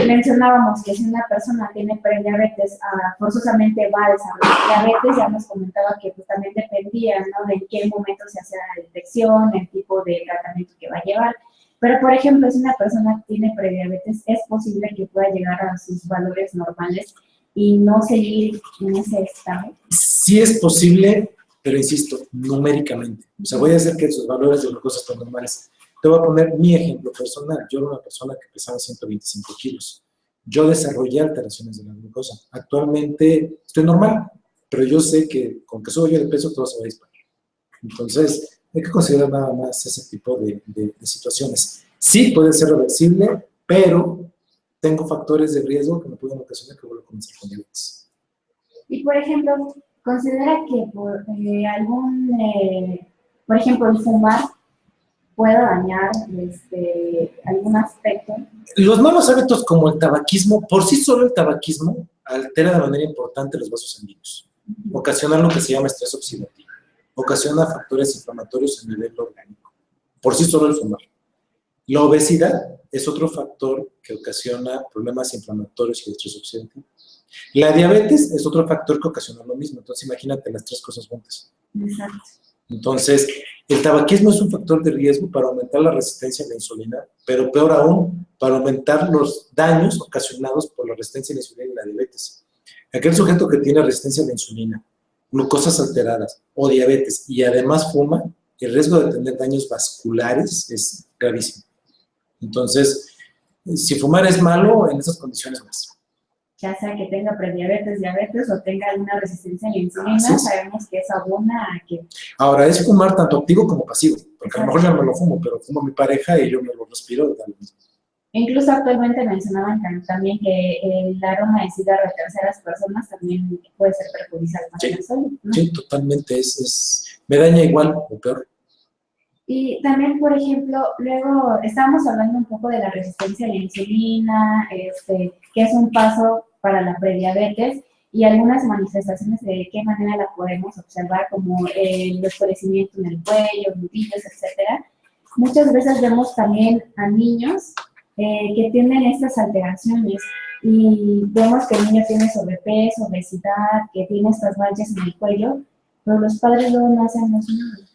mencionábamos que si una persona tiene prediabetes, forzosamente va a desarrollar diabetes. Ya nos comentaba que pues, también dependía, ¿no?, de en qué momento se hace la detección, el tipo de tratamiento que va a llevar. Pero, por ejemplo, si una persona tiene prediabetes, es posible que pueda llegar a sus valores normales y no seguir en ese estado. Sí es posible, pero insisto, numéricamente. O sea, voy a hacer que sus valores de glucosa estén normales. Te voy a poner mi ejemplo personal. Yo era una persona que pesaba 125 kilos. Yo desarrollé alteraciones de la glucosa. Actualmente estoy normal, pero yo sé que con que suba yo de peso todo se va a disparar. Entonces, hay que considerar nada más ese tipo de situaciones. Sí puede ser reversible, pero tengo factores de riesgo que me pueden ocasionar que vuelva a comenzar con diabetes. Y, por ejemplo, considera que por ejemplo, el fumar puede dañar algún aspecto. Los malos hábitos como el tabaquismo, por sí solo el tabaquismo altera de manera importante los vasos sanguíneos, ocasiona lo que se llama estrés oxidativo, ocasiona factores inflamatorios a nivel orgánico, por sí solo el fumar. La obesidad es otro factor que ocasiona problemas inflamatorios y estrés oxidativo. La diabetes es otro factor que ocasiona lo mismo, entonces imagínate las tres cosas juntas. Exacto. Entonces, el tabaquismo es un factor de riesgo para aumentar la resistencia a la insulina, pero peor aún, para aumentar los daños ocasionados por la resistencia a la insulina y la diabetes. Aquel sujeto que tiene resistencia a la insulina, glucosas alteradas o diabetes y además fuma, el riesgo de tener daños vasculares es gravísimo. Entonces, si fumar es malo, en esas condiciones más. Ya sea que tenga prediabetes, diabetes o tenga alguna resistencia a la insulina, sabemos que eso abona a que... Ahora, es fumar tanto activo como pasivo, porque a lo mejor yo no me lo fumo, pero fumo a mi pareja y yo me lo respiro. Incluso actualmente mencionaban también que el aroma de cigarro de terceras personas también puede ser perjudicial para la salud, ¿no? Sí, totalmente, me daña igual o peor. Y también, por ejemplo, luego estábamos hablando un poco de la resistencia a la insulina, que es un paso para la prediabetes, y algunas manifestaciones de qué manera la podemos observar, como el oscurecimiento en el cuello, nudillos, etcétera. Muchas veces vemos también a niños que tienen estas alteraciones, y vemos que el niño tiene sobrepeso, obesidad, que tiene estas manchas en el cuello, pero los padres luego no hacemos nada.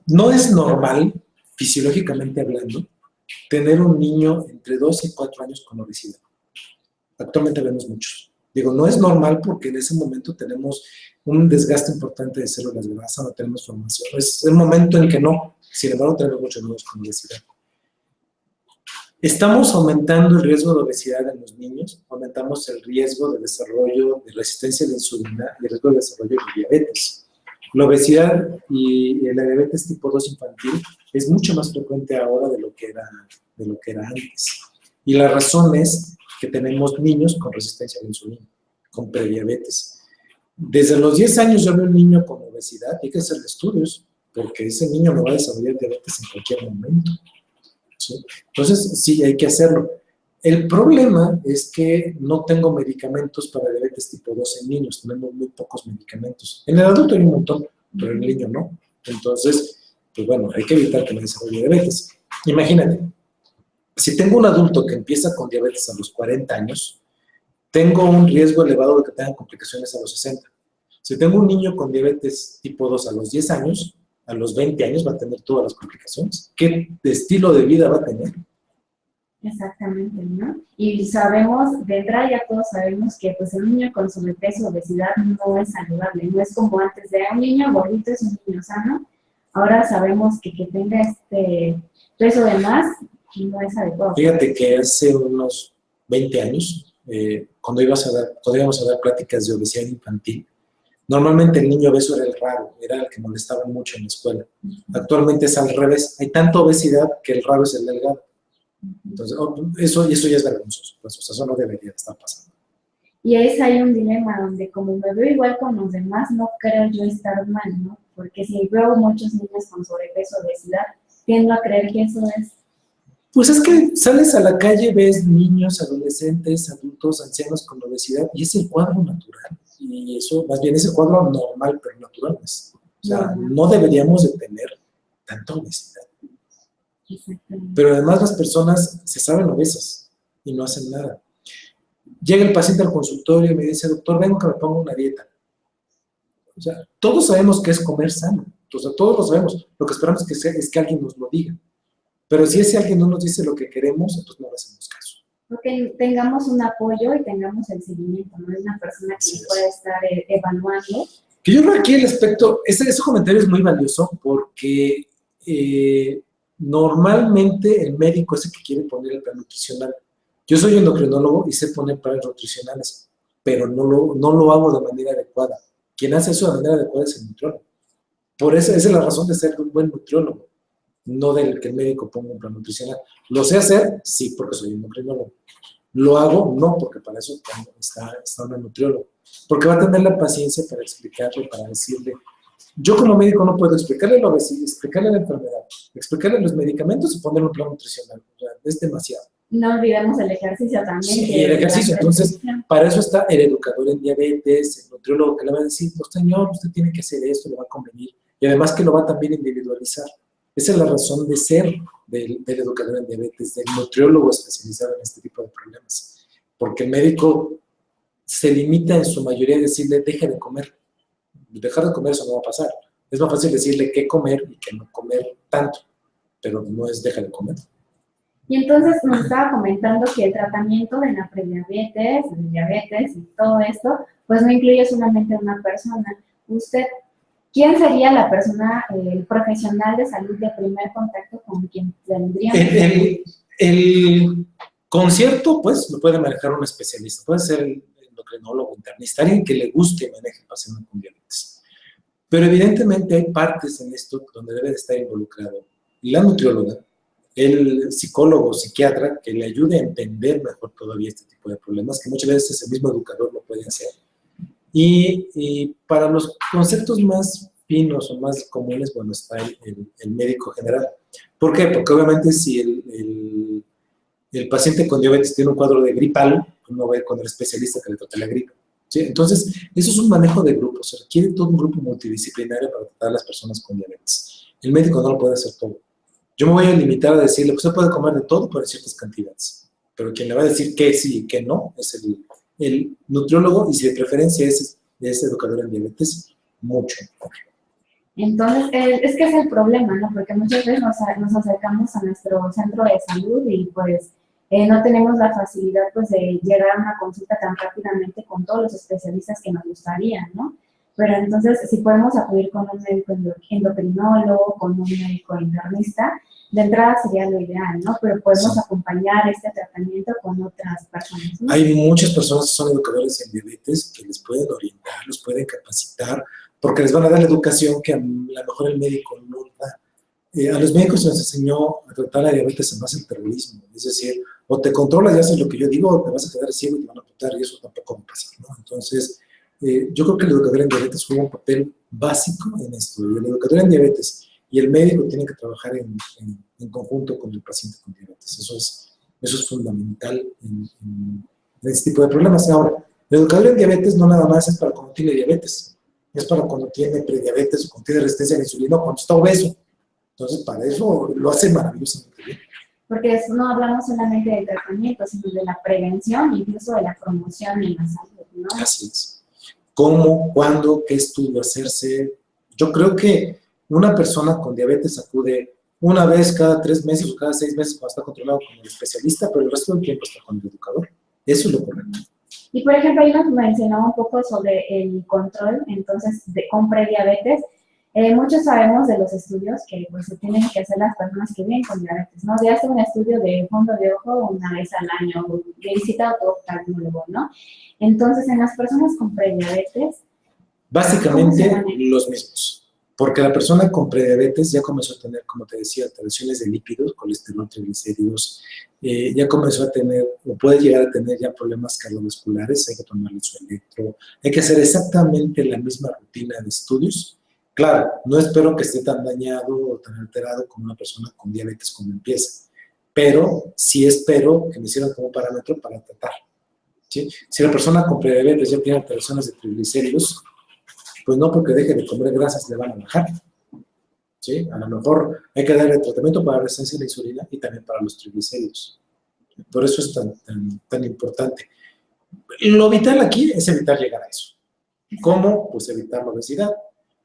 No es normal, fisiológicamente hablando, tener un niño entre 2 y 4 años con obesidad. Actualmente vemos muchos. Digo, no es normal porque en ese momento tenemos un desgaste importante de células grasas, no tenemos formación. Es el momento en que no. Sin embargo, tenemos muchos niños con obesidad. Estamos aumentando el riesgo de obesidad en los niños, aumentamos el riesgo de desarrollo de resistencia a la insulina y el riesgo de desarrollo de diabetes. La obesidad y la diabetes tipo 2 infantil es mucho más frecuente ahora de lo que era antes. Y la razón es que tenemos niños con resistencia a la insulina, con prediabetes. Desde los 10 años yo veo un niño con obesidad y hay que hacerle estudios, porque ese niño no va a desarrollar diabetes en cualquier momento. ¿Sí? Entonces, sí, hay que hacerlo. El problema es que no tengo medicamentos para diabetes tipo 2 en niños, tenemos muy pocos medicamentos. En el adulto hay un montón, pero en el niño no. Entonces, pues bueno, hay que evitar que me desarrolle diabetes. Imagínate, Si tengo un adulto que empieza con diabetes a los 40 años, tengo un riesgo elevado de que tengan complicaciones a los 60. Si tengo un niño con diabetes tipo 2 a los 10 años, a los 20 años va a tener todas las complicaciones. ¿Qué estilo de vida va a tener? Exactamente, ¿no? Y sabemos, de entrada ya todos sabemos que pues un niño con sobrepeso, obesidad no es saludable, no es como antes de un niño gordito es un niño sano. Ahora sabemos que tenga este peso de más no es adecuado. Fíjate que hace unos 20 años, cuando íbamos a dar pláticas de obesidad infantil, normalmente el niño obeso era el raro, era el que molestaba mucho en la escuela. Actualmente es al revés, hay tanta obesidad que el raro es el delgado. Entonces, eso ya es vergonzoso, pues, o sea, eso no debería estar pasando. Y es ahí un dilema donde como me veo igual con los demás, no creo yo estar mal, ¿no? Porque si veo muchos niños con sobrepeso, obesidad, tiendo a creer que eso es. Pues es que sales a la calle, ves niños, adolescentes, adultos, ancianos con obesidad, y es el cuadro natural. Y eso, más bien, es el cuadro normal, pero natural. O sea, no deberíamos de tener tanta obesidad. Pero además las personas se saben obesas y no hacen nada. Llega el paciente al consultorio y me dice, doctor, vengo que me ponga una dieta. O sea, todos sabemos que es comer sano. O sea, todos lo sabemos. Lo que esperamos es que alguien nos lo diga. Pero si ese alguien no nos dice lo que queremos, entonces no le hacemos caso. Porque tengamos un apoyo y tengamos el seguimiento, no es una persona que nos puede estar evaluando. Que yo creo que aquí el aspecto, ese comentario es muy valioso porque normalmente el médico es el que quiere poner el plan nutricional. Yo soy endocrinólogo y sé poner planes nutricionales, pero no lo hago de manera adecuada. Quien hace eso de manera adecuada es el nutriólogo. Por eso, esa es la razón de ser un buen nutriólogo, no del que el médico ponga un plan nutricional. ¿Lo sé hacer? Sí, porque soy endocrinólogo. ¿Lo hago? No, porque para eso está un nutriólogo. Porque va a tener la paciencia para explicarle, para decirle. Yo como médico no puedo explicarle la obesidad, explicarle la enfermedad, explicarle los medicamentos y ponerle un plan nutricional. O sea, es demasiado. No olvidemos el ejercicio también. Sí, el ejercicio. Entonces, para eso está el educador en diabetes, el nutriólogo que le va a decir, pues señor, usted tiene que hacer esto, le va a convenir. Y además que lo va a también individualizar. Esa es la razón de ser del educador en diabetes, del nutriólogo especializado en este tipo de problemas. Porque el médico se limita en su mayoría a decirle, deje de comer. Dejar de comer eso no va a pasar. Es más fácil decirle qué comer y que no comer tanto, pero no es deja de comer. Y entonces nos estaba comentando que el tratamiento de la prediabetes, de diabetes y todo esto, pues no incluye solamente a una persona. Usted, ¿quién sería la persona, el profesional de salud de primer contacto con quien tendría? El concierto, pues, lo puede manejar un especialista. Puede ser el endocrinólogo, internista, alguien que le guste y maneje el paciente con diabetes. Pero evidentemente hay partes en esto donde debe de estar involucrado la nutrióloga, el psicólogo, psiquiatra, que le ayude a entender mejor todavía este tipo de problemas, que muchas veces el mismo educador lo puede hacer. Y para los conceptos más finos o más comunes, bueno, está el médico general. ¿Por qué? Porque obviamente si el paciente con diabetes tiene un cuadro de gripal, pues no va a ir con el especialista que le trate la gripe. ¿Sí? Entonces, eso es un manejo de grupos. Se requiere todo un grupo multidisciplinario para tratar a las personas con diabetes. El médico no lo puede hacer todo. Yo me voy a limitar a decirle, pues usted puede comer de todo, pero en ciertas cantidades. Pero quien le va a decir que sí y que no es el nutriólogo, y si de preferencia es educador en diabetes, mucho. Entonces, es que es el problema, ¿no? Porque muchas veces nos acercamos a nuestro centro de salud y pues no tenemos la facilidad pues de llegar a una consulta tan rápidamente con todos los especialistas que nos gustaría, ¿no? Pero entonces, si podemos acudir con un médico endocrinólogo, con un médico internista, de entrada sería lo ideal, ¿no? Pero podemos acompañar este tratamiento con otras personas, ¿no? Hay muchas personas que son educadores en diabetes que les pueden orientar, los pueden capacitar, porque les van a dar la educación que a lo mejor el médico no da. A los médicos se les enseñó a tratar la diabetes en base al terrorismo, es decir, o te controlas y haces lo que yo digo, o te vas a quedar ciego y te van a amputar, y eso tampoco va a pasar, ¿no? Entonces, yo creo que el educador en diabetes juega un papel básico en esto. El educador en diabetes y el médico tienen que trabajar en conjunto con el paciente con diabetes. Eso es fundamental en este tipo de problemas. Ahora, el educador en diabetes no nada más es para cuando tiene diabetes, es para cuando tiene prediabetes o cuando tiene resistencia a la insulina o cuando está obeso. Entonces, para eso lo hace maravillosamente bien. porque no hablamos solamente del tratamiento, sino de la prevención, incluso de la promoción en la salud, ¿no? Así es. ¿Cómo, cuándo, qué estudio hacerse? Yo creo que una persona con diabetes acude una vez cada 3 meses o cada 6 meses cuando está controlado con el especialista, pero el resto del tiempo está con el educador. Eso es lo correcto. Y por ejemplo, ahí nos mencionaba un poco sobre el control, entonces, con prediabetes. Muchos sabemos de los estudios que pues, se tienen que hacer las personas que viven con diabetes, ¿no? De hacer un estudio de fondo de ojo una vez al año, de visita a otro oftalmólogo, ¿no? Entonces, en las personas con prediabetes, básicamente los mismos, porque la persona con prediabetes ya comenzó a tener, como te decía, alteraciones de lípidos, colesterol, triglicéridos, ya comenzó a tener, o puede llegar a tener ya problemas cardiovasculares, hay que tomarle su electro, hay que hacer exactamente la misma rutina de estudios. Claro, no espero que esté tan dañado o tan alterado como una persona con diabetes cuando empieza, pero sí espero que me sirvan como parámetro para tratar. ¿Sí? Si la persona con prediabetes ya tiene alteraciones de triglicéridos, pues no porque deje de comer grasas le van a bajar. ¿Sí? A lo mejor hay que darle tratamiento para la resistencia a la insulina y también para los triglicéridos. Por eso es tan importante. Lo vital aquí es evitar llegar a eso. ¿Cómo? Pues evitar la obesidad.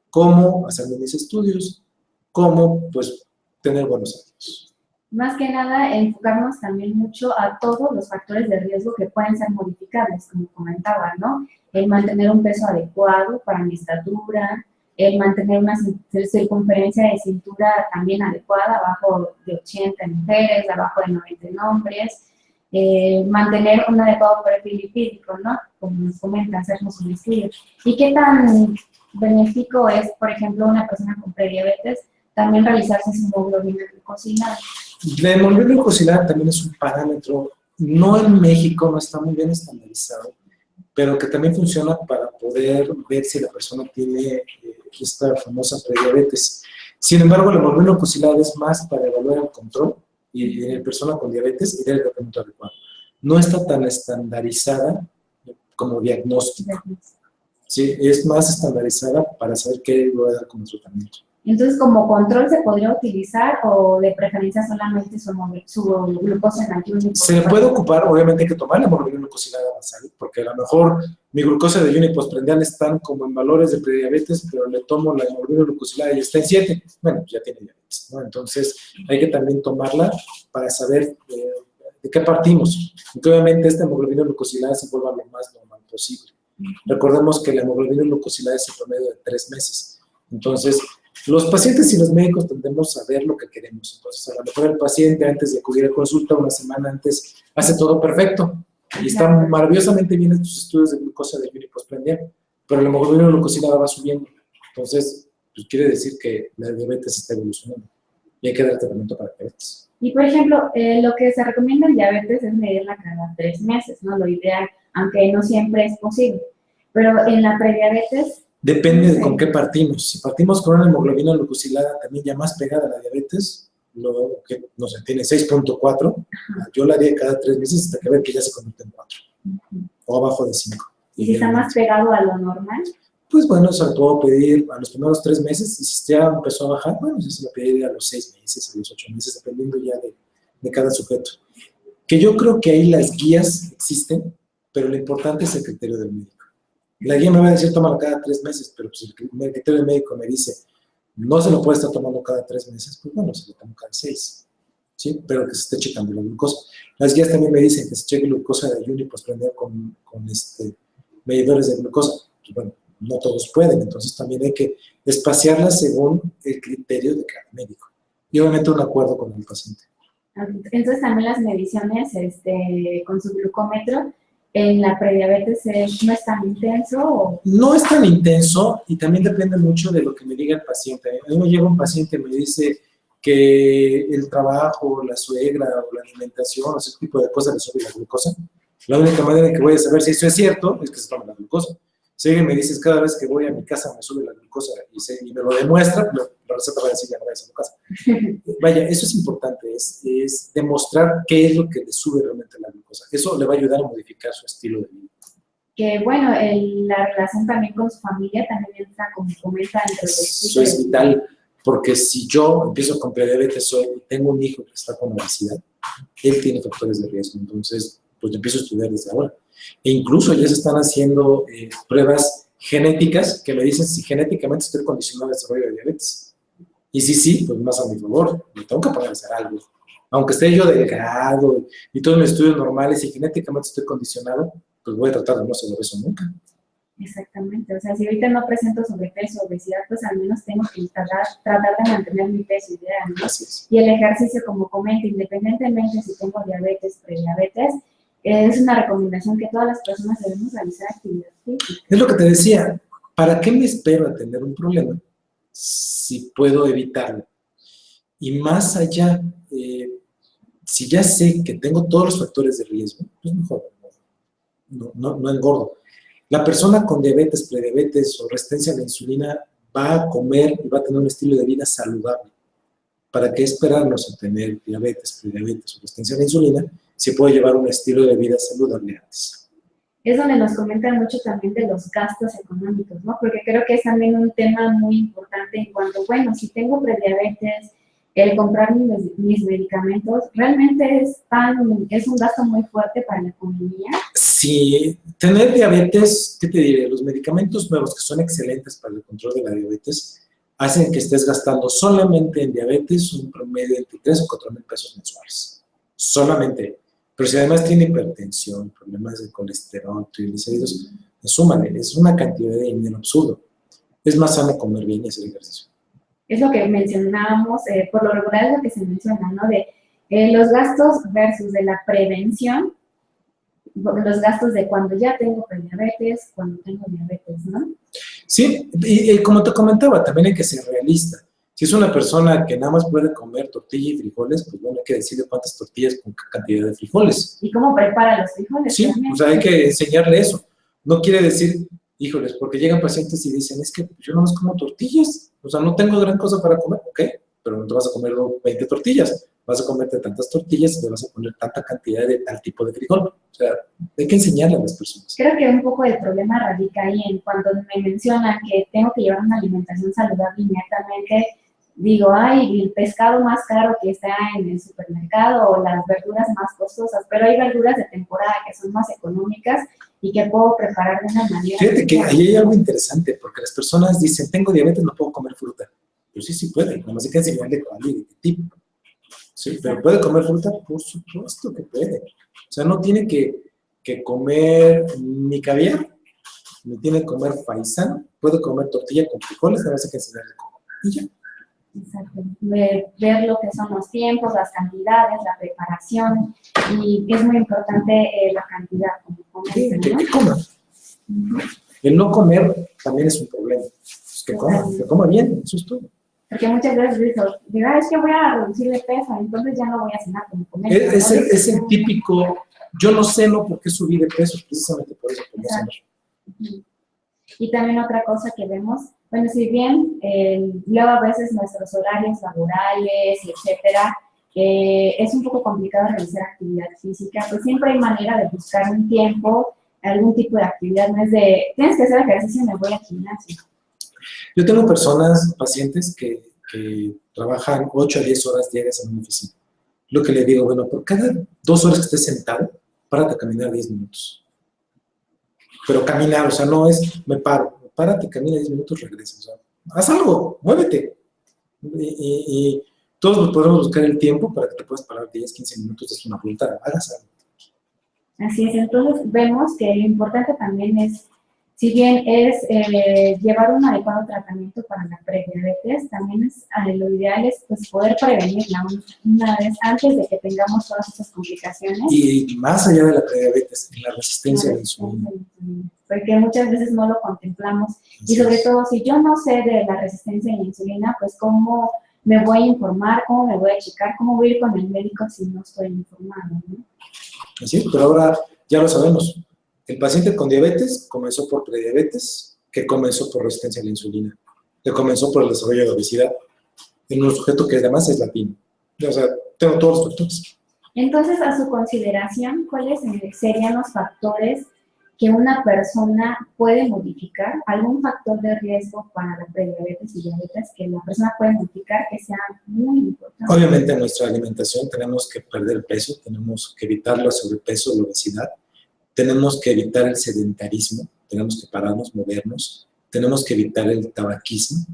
¿Cómo? Haciendo mis estudios. ¿Cómo? Pues tener buenos hábitos. Más que nada, enfocarnos también mucho a todos los factores de riesgo que pueden ser modificables, como comentaba, ¿no? El mantener un peso adecuado para mi estatura, el mantener una circunferencia de cintura también adecuada, abajo de 80 en mujeres, abajo de 90 en hombres, mantener un adecuado perfil lipídico, ¿no? Como nos comenta, hacernos un estudio. ¿Y qué tan benéfico es, por ejemplo, una persona con prediabetes también realizarse su hemoglobina glucosilada? La hemoglobina glucosilada también es un parámetro, no en México, no está muy bien estandarizado, pero que también funciona para poder ver si la persona tiene esta famosa prediabetes. Sin embargo, la hemoglobina glucosilada es más para evaluar el control y en persona con diabetes y dar el tratamiento adecuado. No está tan estandarizada como diagnóstico. Sí, es más estandarizada para saber qué voy a dar como tratamiento. Entonces, como control, ¿se podría utilizar o de preferencia solamente su glucosa en ayuno? Se puede ocupar, obviamente hay que tomar la hemoglobina glucosilada basal, porque a lo mejor mi glucosa de ayuno y postprandial están como en valores de prediabetes, pero le tomo la hemoglobina glucosilada y está en 7, bueno, ya tiene diabetes, ¿no? Entonces, hay que también tomarla para saber de qué partimos. Y obviamente esta hemoglobina glucosilada se vuelva lo más normal posible. Recordemos que la hemoglobina glucosilada es el promedio de 3 meses. Entonces, los pacientes y los médicos tendemos a ver lo que queremos. Entonces, a lo mejor el paciente antes de acudir a consulta, una semana antes, hace todo perfecto y están maravillosamente bien estos estudios de glucosa de ayuno y postprandial, pero la hemoglobina glucosilada va subiendo. Entonces, pues quiere decir que la diabetes está evolucionando y hay que dar tratamiento para diabetes. Y, por ejemplo, lo que se recomienda en diabetes es medirla cada 3 meses, ¿no? Lo ideal, aunque no siempre es posible. Pero en la prediabetes... Depende de con qué partimos. Si partimos con una hemoglobina glucosilada también ya más pegada a la diabetes, lo que no sé, tiene 6.4, yo la haría cada 3 meses hasta que vea que ya se convierte en 4, o abajo de 5. ¿Y si está más pegado a lo normal? Pues bueno, se lo puedo pedir a los primeros 3 meses, y si ya empezó a bajar, bueno, se lo pediría a los 6 meses, a los 8 meses, dependiendo ya de cada sujeto. Que yo creo que ahí las guías existen, pero lo importante es el criterio del médico. La guía me va a decir, tómalo cada 3 meses, pero pues el criterio del médico me dice, no se lo puede estar tomando cada 3 meses, pues bueno, se lo tomo cada 6, ¿sí? Pero que se esté checando la glucosa. Las guías también me dicen que se cheque glucosa de ayuno y postprandial con medidores de glucosa. Pues bueno, no todos pueden, entonces también hay que espaciarlas según el criterio de cada médico. Y obviamente un acuerdo con el paciente. Entonces también las mediciones con su glucómetro en la prediabetes no es tan intenso. ¿O? No es tan intenso y también depende mucho de lo que me diga el paciente. A mí me llega un paciente y me dice que el trabajo, la suegra o la alimentación, o ese tipo de cosas le sube la glucosa. La única manera en que voy a saber si eso es cierto es que se tome la glucosa. Si alguien me dice cada vez que voy a mi casa me sube la glucosa y me lo demuestra, la receta va a decir ya no vayas a tu casa. Vaya, eso es importante, es demostrar qué es lo que le sube realmente la glucosa. Eso le va a ayudar a modificar su estilo de vida. Que bueno, la relación también con su familia también entra, como comenta, entre los Eso es vital, porque si yo empiezo con prediabetes hoy y tengo un hijo que está con obesidad, él tiene factores de riesgo. Entonces, pues yo empiezo a estudiar desde ahora. E incluso ya se están haciendo pruebas genéticas que me dicen si genéticamente estoy condicionado al desarrollo de diabetes. Y sí, pues más a mi favor, me tengo que poner a hacer algo. Aunque esté yo delgado y todos mis estudios normales y genéticamente estoy condicionado, pues voy a tratar de no ser obeso nunca. Exactamente, o sea, si ahorita no presento sobrepeso o obesidad, pues al menos tengo que tratar de mantener mi peso ideal, ¿no? Así es. Y el ejercicio, como comento, independientemente si tengo diabetes, prediabetes, es una recomendación que todas las personas debemos realizar actividad física. Es lo que te decía, ¿para qué me espero a tener un problema si puedo evitarlo? Y más allá, si ya sé que tengo todos los factores de riesgo, pues mejor no engordo. La persona con diabetes, prediabetes o resistencia a la insulina va a comer y va a tener un estilo de vida saludable. ¿Para qué esperarnos a tener diabetes, prediabetes o resistencia a la insulina si puede llevar un estilo de vida saludable antes? Es donde nos comentan mucho también de los gastos económicos, ¿no? Porque creo que es también un tema muy importante en cuanto, bueno, si tengo prediabetes, el comprar mis medicamentos, realmente es un gasto muy fuerte para la economía. Si tener diabetes, ¿qué te diré? Los medicamentos nuevos que son excelentes para el control de la diabetes hacen que estés gastando solamente en diabetes un promedio entre 3 o 4 mil pesos mensuales. Solamente. Pero si además tiene hipertensión, problemas de colesterol, triglicéridos, súmale, es una cantidad de dinero absurdo. Es más sano comer bien y hacer ejercicio. Es lo que mencionábamos, por lo regular es lo que se menciona, ¿no? De los gastos versus de la prevención, los gastos de cuando ya tengo prediabetes, cuando tengo diabetes, ¿no? Sí, y como te comentaba, también hay que ser realista. Si es una persona que nada más puede comer tortilla y frijoles, pues bueno, hay que decirle cuántas tortillas con qué cantidad de frijoles. ¿Y cómo prepara los frijoles? Sí, También. o sea, hay que enseñarle eso. No quiere decir, híjoles, porque llegan pacientes y dicen, es que yo no más como tortillas, o sea, no tengo gran cosa para comer, ok, pero no te vas a comer 20 tortillas, vas a comerte tantas tortillas y te vas a poner tanta cantidad de tal tipo de frijol. O sea, hay que enseñarle a las personas. Creo que un poco el problema radica ahí en cuando me mencionan que tengo que llevar una alimentación saludable inmediatamente. Digo, ay, el pescado más caro que está en el supermercado o las verduras más costosas, pero hay verduras de temporada que son más económicas y que puedo preparar de una manera. Fíjate que ahí hay algo interesante, porque las personas dicen, tengo diabetes, no puedo comer fruta. Pues sí puede, nada más hay que enseñarle cuál y de qué tipo. Sí, pero ¿puede comer fruta? Por supuesto que puede. O sea, no tiene que comer ni caviar, ni tiene que comer faisán, puede comer tortilla con frijoles, nada más hay que enseñarle cómo. Y ya. Exacto. Ver lo que son los tiempos, las cantidades, la preparación, y es muy importante la cantidad, como comentan, ¿no? Que coma. El no comer también es un problema. Pues que coma bien, eso es todo. Porque muchas veces digo, es que voy a reducir de peso, entonces ya no voy a cenar como comer. Es el típico, yo no ceno porque subí de peso, precisamente por eso, por no cenar. Y también otra cosa que vemos, bueno, si bien luego a veces nuestros horarios laborales, etcétera, es un poco complicado realizar actividad física, pues siempre hay manera de buscar un tiempo, algún tipo de actividad, no es de, tienes que hacer ejercicio y me voy al gimnasio. Yo tengo pacientes que trabajan 8 a 10 horas diarias en una oficina. Lo que le digo, bueno, por cada 2 horas que estés sentado, párate a caminar 10 minutos. Pero caminar, o sea, no es, me paro, párate, camina 10 minutos, regresa. O sea, haz algo, muévete. Y todos podemos buscar el tiempo para que te puedas parar 10, 15 minutos, es una vuelta, hagas algo. Así es, entonces vemos que lo importante también es, si bien es llevar un adecuado tratamiento para la prediabetes, también es, lo ideal es pues, poder prevenirla una vez antes de que tengamos todas esas complicaciones. Y más allá de la prediabetes, la resistencia a la insulina. Porque muchas veces no lo contemplamos. Y sobre todo, si yo no sé de la resistencia a la insulina, pues cómo me voy a informar, cómo me voy a checar, cómo voy a ir con el médico si no estoy informado, ¿no? Así, pero ahora ya lo sabemos. El paciente con diabetes comenzó por prediabetes, que comenzó por resistencia a la insulina, que comenzó por el desarrollo de obesidad, en un sujeto que además es latino. O sea, tengo todos los factores. Entonces, a su consideración, ¿cuáles serían los factores que una persona puede modificar, algún factor de riesgo para la prediabetes y diabetes que la persona puede modificar que sea muy importante? Obviamente en nuestra alimentación tenemos que perder peso, tenemos que evitar el sobrepeso, la obesidad, tenemos que evitar el sedentarismo, tenemos que pararnos, movernos, tenemos que evitar el tabaquismo,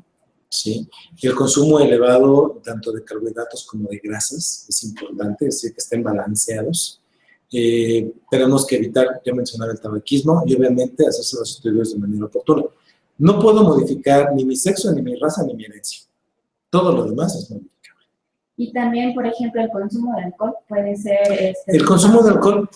¿sí? Y el consumo elevado tanto de carbohidratos como de grasas es importante, es decir, que estén balanceados. Tenemos que evitar, ya mencionaba, el tabaquismo y obviamente hacerse los estudios de manera oportuna. No puedo modificar ni mi sexo, ni mi raza, ni mi herencia. Todo lo demás es modificable. Y también, por ejemplo, el consumo de alcohol puede ser... el consumo de alcohol,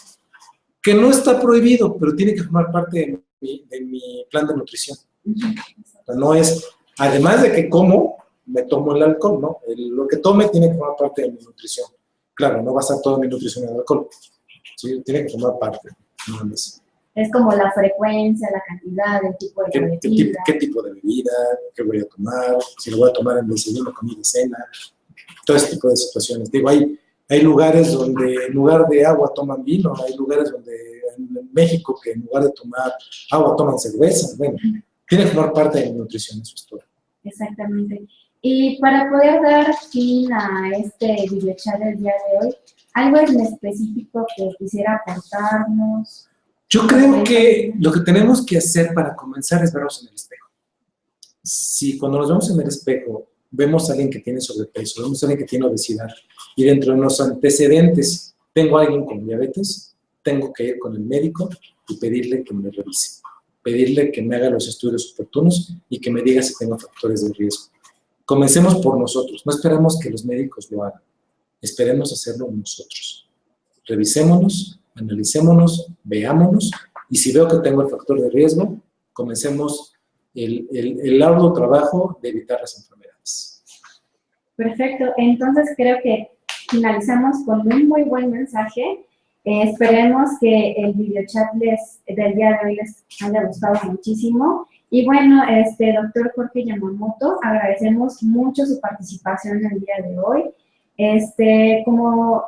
que no está prohibido, pero tiene que formar parte de mi plan de nutrición. O sea, no es, además de que como, me tomo el alcohol, ¿no? Lo que tome tiene que formar parte de mi nutrición. Claro, no va a estar toda mi nutrición en el alcohol. Sí, tiene que formar parte. No es. Es como la frecuencia, la cantidad, el tipo de bebida. ¿Qué tipo de bebida? ¿Qué voy a tomar? Si lo voy a tomar en desayuno, comida y cena. Todo este tipo de situaciones. Digo, hay lugares donde en lugar de agua toman vino, hay lugares donde en México que en lugar de tomar agua toman cerveza. Bueno, tiene que formar parte de mi nutrición, eso es todo. Exactamente. Y para poder dar fin a este videochat del día de hoy, ¿algo en específico que quisiera aportarnos? Yo creo que lo que tenemos que hacer para comenzar es vernos en el espejo. Si cuando nos vemos en el espejo vemos a alguien que tiene sobrepeso, vemos a alguien que tiene obesidad y dentro de los antecedentes tengo a alguien con diabetes, tengo que ir con el médico y pedirle que me revise, pedirle que me haga los estudios oportunos y que me diga si tengo factores de riesgo. Comencemos por nosotros, no esperemos que los médicos lo hagan, esperemos hacerlo nosotros. Revisémonos, analicémonos, veámonos y si veo que tengo el factor de riesgo, comencemos el arduo trabajo de evitar las enfermedades. Perfecto, entonces creo que finalizamos con un muy buen mensaje. Esperemos que el videochat del día de hoy les haya gustado muchísimo. Y bueno, doctor Jorge Yamamoto, agradecemos mucho su participación el día de hoy. Como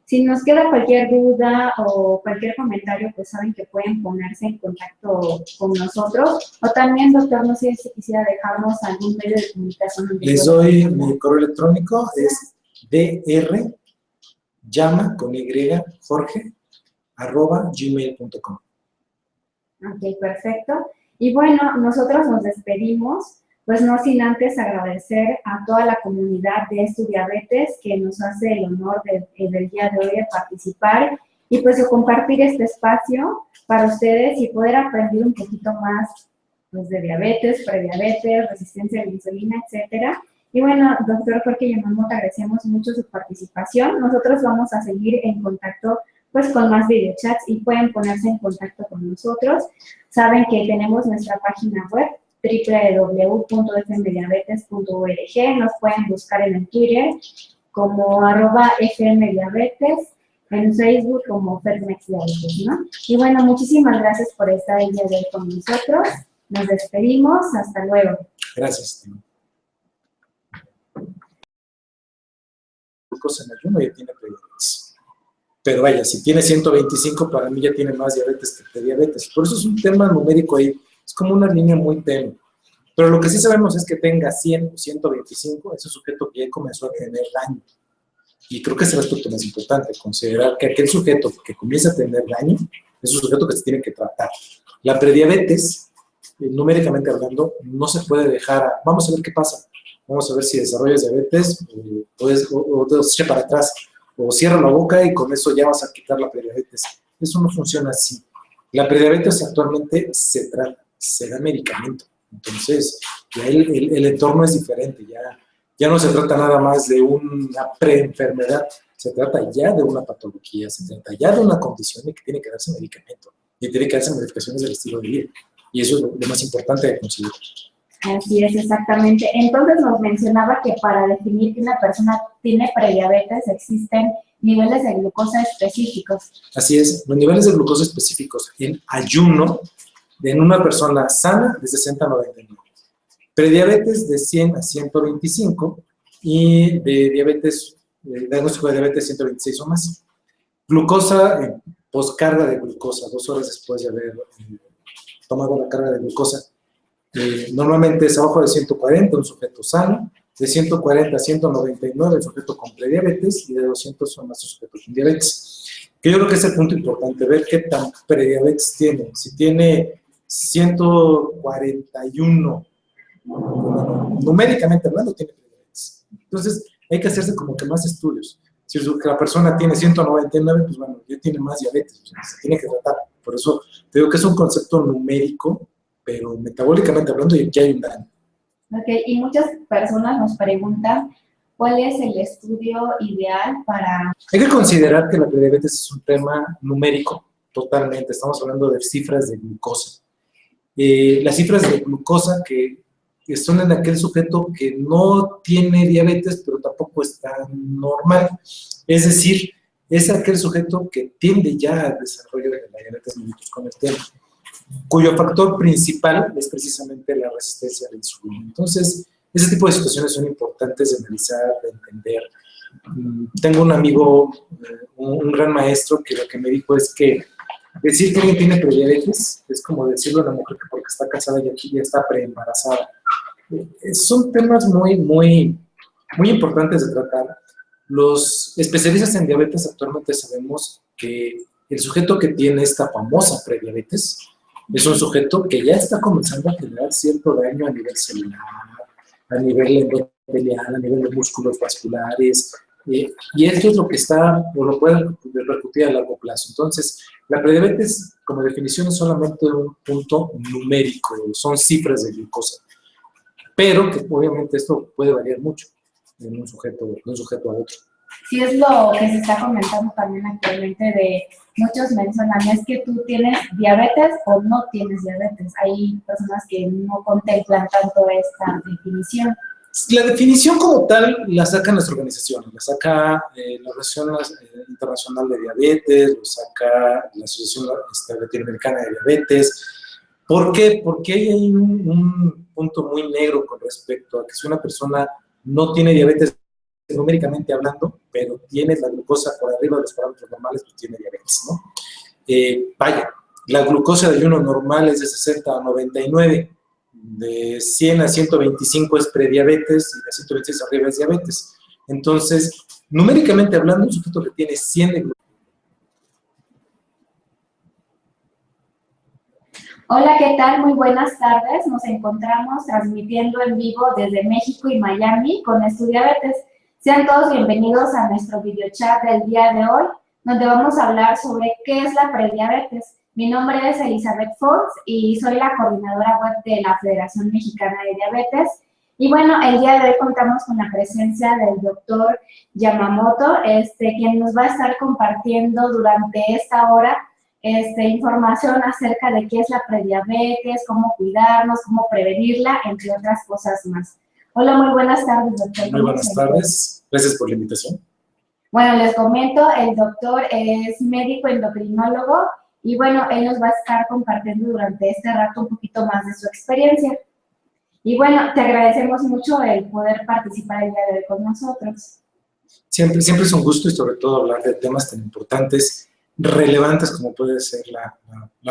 si nos queda cualquier duda o cualquier comentario, pues saben que pueden ponerse en contacto con nosotros. O también, doctor, no sé si quisiera dejarnos algún medio de comunicación. Les doy mi correo electrónico, es drllama con y jorge @gmail.com. Ok, perfecto. Y bueno, nosotros nos despedimos, pues no sin antes agradecer a toda la comunidad de Estudiabetes que nos hace el honor del día de hoy de participar y pues de compartir este espacio para ustedes y poder aprender un poquito más pues, de diabetes, prediabetes, resistencia a la insulina, etcétera. Y bueno, doctor Jorge Yamamoto, agradecemos mucho su participación. Nosotros vamos a seguir en contacto pues con más videochats y pueden ponerse en contacto con nosotros. Saben que tenemos nuestra página web www.fmdiabetes.org. Nos pueden buscar en el Twitter como @fmdiabetes, en Facebook como FedMexDiabetes, ¿no? Y bueno, muchísimas gracias por estar el día de hoy con nosotros. Nos despedimos. Hasta luego. Gracias. En ayuno ya tiene prediabetes. Pero vaya, si tiene 125, para mí ya tiene más diabetes que prediabetes. Por eso es un tema numérico ahí. Es como una línea muy tenue. Pero lo que sí sabemos es que tenga 100 o 125, ese sujeto que ya comenzó a tener daño. Y creo que es el aspecto más importante, considerar que aquel sujeto que comienza a tener daño es un sujeto que se tiene que tratar. La prediabetes, numéricamente hablando, no se puede dejar vamos a ver qué pasa. Vamos a ver si desarrollas diabetes o te echa para atrás. O cierra la boca y con eso ya vas a quitar la prediabetes. Eso no funciona así. La prediabetes actualmente se trata, se da medicamento. Entonces, ya el entorno es diferente. Ya no se trata nada más de una preenfermedad. Se trata ya de una patología, se trata ya de una condición y que tiene que darse medicamento. Y tiene que darse modificaciones del estilo de vida. Y eso es lo más importante de considerar. Así es, exactamente. Entonces nos mencionaba que para definir que una persona tiene prediabetes existen niveles de glucosa específicos. Así es, los niveles de glucosa específicos en ayuno en una persona sana de 60 a 99. Prediabetes de 100 a 125 y de diagnóstico de diabetes 126 o más. Glucosa poscarga de glucosa, 2 horas después de haber tomado la carga de glucosa. Normalmente es abajo de 140, un sujeto sano, de 140 a 199 el sujeto con prediabetes y de 200 son más sujetos con diabetes. Que yo creo que es el punto importante, ver qué tan prediabetes tiene. Si tiene 141, numéricamente hablando, tiene prediabetes. Entonces, hay que hacerse como que más estudios. Si la persona tiene 199, pues bueno, ya tiene más diabetes, o sea, se tiene que tratar. Por eso te digo que es un concepto numérico, pero metabólicamente hablando, ya hay un daño. Ok, y muchas personas nos preguntan cuál es el estudio ideal para... Hay que considerar que la prediabetes es un tema numérico, totalmente. Estamos hablando de cifras de glucosa. Las cifras de glucosa que son en aquel sujeto que no tiene diabetes, pero tampoco está normal. Es decir, es aquel sujeto que tiende ya al desarrollo de la diabetes mellitus con el tiempo, cuyo factor principal es precisamente la resistencia a la insulina. Entonces, ese tipo de situaciones son importantes de analizar, de entender. Tengo un amigo, un gran maestro, que lo que me dijo es que decir que alguien tiene prediabetes es como decirle a una mujer que porque está casada y aquí ya está preembarazada. Son temas muy importantes de tratar. Los especialistas en diabetes actualmente sabemos que el sujeto que tiene esta famosa prediabetes es un sujeto que ya está comenzando a generar cierto daño a nivel celular, a nivel endotelial, a nivel de músculos vasculares, y esto es lo que está, o lo puede repercutir a largo plazo. Entonces, la prediabetes, como definición, es solamente un punto numérico, son cifras de glucosa, pero que obviamente esto puede variar mucho de un sujeto a otro. Sí, es lo que se está comentando también actualmente de muchos mencionan, es que tú tienes diabetes o no tienes diabetes. Hay personas que no contemplan tanto esta definición. La definición como tal la saca nuestra organización, la saca la Organización Internacional de Diabetes, lo saca la Asociación Latinoamericana de Diabetes. ¿Por qué? Porque hay un punto muy negro con respecto a que si una persona no tiene diabetes numéricamente hablando, pero tiene la glucosa por arriba de los parámetros normales, pues tiene diabetes, ¿no? Vaya, la glucosa de ayuno normal es de 60 a 99, de 100 a 125 es prediabetes y de 126 arriba es diabetes. Entonces, numéricamente hablando, un sujeto que tiene 100 de glucosa. Hola, ¿qué tal? Muy buenas tardes. Nos encontramos transmitiendo en vivo desde México y Miami con Estudiabetes. Sean todos bienvenidos a nuestro videochat del día de hoy, donde vamos a hablar sobre qué es la prediabetes. Mi nombre es Elizabeth Fox y soy la coordinadora web de la Federación Mexicana de Diabetes. Y bueno, el día de hoy contamos con la presencia del doctor Yamamoto, quien nos va a estar compartiendo durante esta hora información acerca de qué es la prediabetes, cómo cuidarnos, cómo prevenirla, entre otras cosas más. Hola, muy buenas tardes, doctor. Muy buenas tardes, gracias por la invitación. Bueno, les comento, el doctor es médico endocrinólogo y bueno, él nos va a estar compartiendo durante este rato un poquito más de su experiencia. Y bueno, te agradecemos mucho el poder participar el día de hoy con nosotros. Siempre es un gusto y sobre todo hablar de temas tan importantes, relevantes como puede ser la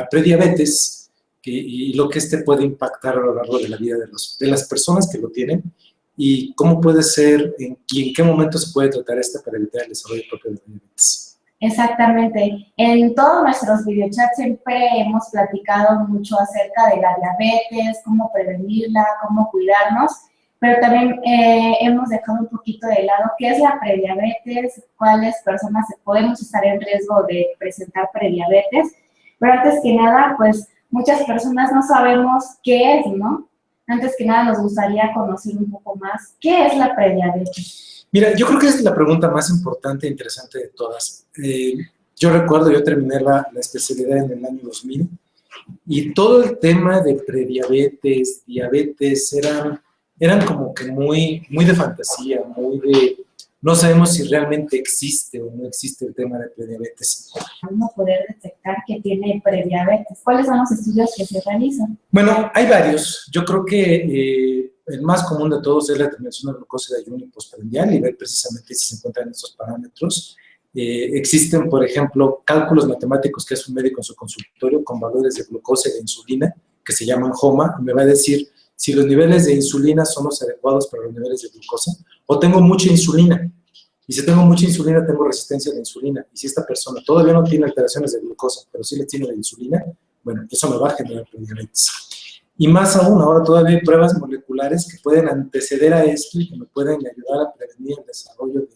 prediabetes y lo que puede impactar a lo largo de la vida de las personas que lo tienen y cómo puede ser y en qué momento se puede tratar para evitar el desarrollo propio de la diabetes. Exactamente. En todos nuestros videochats siempre hemos platicado mucho acerca de la diabetes, cómo prevenirla, cómo cuidarnos, pero también hemos dejado un poquito de lado qué es la prediabetes, cuáles personas podemos estar en riesgo de presentar prediabetes, pero antes que nada, pues muchas personas no sabemos qué es, ¿no? Antes que nada nos gustaría conocer un poco más qué es la prediabetes. Mira, yo creo que es la pregunta más importante e interesante de todas. Yo recuerdo, yo terminé la especialidad en el año 2000 y todo el tema de prediabetes, diabetes, eran como que muy de fantasía, muy de... No sabemos si realmente existe o no existe el tema de prediabetes. ¿Cómo poder detectar que tiene prediabetes? ¿Cuáles son los estudios que se realizan? Bueno, hay varios. Yo creo que el más común de todos es la determinación de glucosa de ayuno y postprandial y ver precisamente si se encuentran estos parámetros. Existen, por ejemplo, cálculos matemáticos que hace un médico en su consultorio con valores de glucosa y de insulina, que se llaman HOMA, y me va a decir si los niveles de insulina son los adecuados para los niveles de glucosa, o tengo mucha insulina. Y si tengo mucha insulina, tengo resistencia a la insulina. Y si esta persona todavía no tiene alteraciones de glucosa, pero sí le tiene la insulina, bueno, eso me va a generar prediabetes. Y más aún, ahora todavía hay pruebas moleculares que pueden anteceder a esto y que me pueden ayudar a prevenir el desarrollo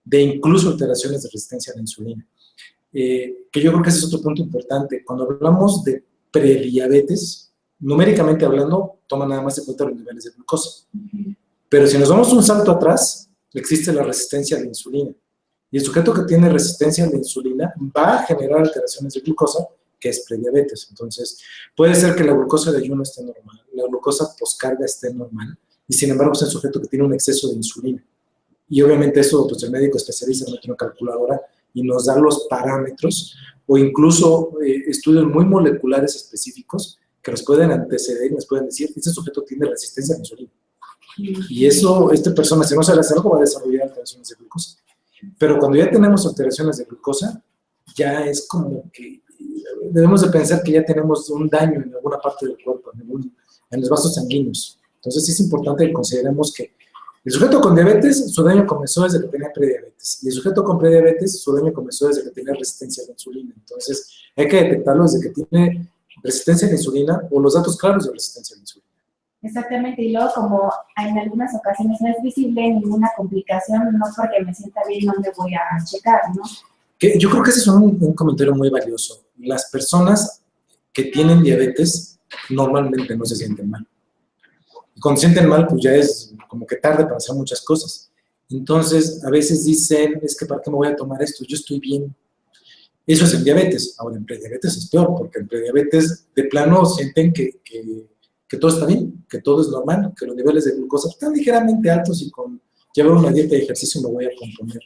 de incluso alteraciones de resistencia a la insulina. Que yo creo que ese es otro punto importante. Cuando hablamos de prediabetes, numéricamente hablando, toma nada más en cuenta los niveles de glucosa. Pero si nos damos un salto atrás, existe la resistencia a la insulina. Y el sujeto que tiene resistencia a la insulina va a generar alteraciones de glucosa, que es prediabetes. Entonces, puede ser que la glucosa de ayuno esté normal, la glucosa poscarga esté normal, y sin embargo es el sujeto que tiene un exceso de insulina. Y obviamente eso, pues el médico especialista mete una calculadora y nos da los parámetros, o incluso estudios muy moleculares específicos que nos pueden anteceder y nos pueden decir que este sujeto tiene resistencia a la insulina. Y eso, esta persona, si no se le hace algo, va a desarrollar alteraciones de glucosa. Pero cuando ya tenemos alteraciones de glucosa, ya es como que debemos de pensar que ya tenemos un daño en alguna parte del cuerpo, en los vasos sanguíneos. Entonces es importante que consideremos que el sujeto con diabetes, su daño comenzó desde que tenía prediabetes. Y el sujeto con prediabetes, su daño comenzó desde que tenía resistencia a la insulina. Entonces hay que detectarlo desde que tiene resistencia a la insulina o los datos claros de resistencia a la insulina. Exactamente, y luego como en algunas ocasiones no es visible ninguna complicación, no porque me sienta bien no me voy a checar, ¿no? Yo creo que ese es un comentario muy valioso. Las personas que tienen diabetes normalmente no se sienten mal. Y cuando se sienten mal, pues ya es como que tarde para hacer muchas cosas. Entonces, a veces dicen, es que ¿para qué me voy a tomar esto? Yo estoy bien. Eso es en diabetes. Ahora, en prediabetes es peor, porque en prediabetes de plano sienten que todo está bien, que todo es normal, que los niveles de glucosa están ligeramente altos y con llevar una dieta de ejercicio me voy a componer.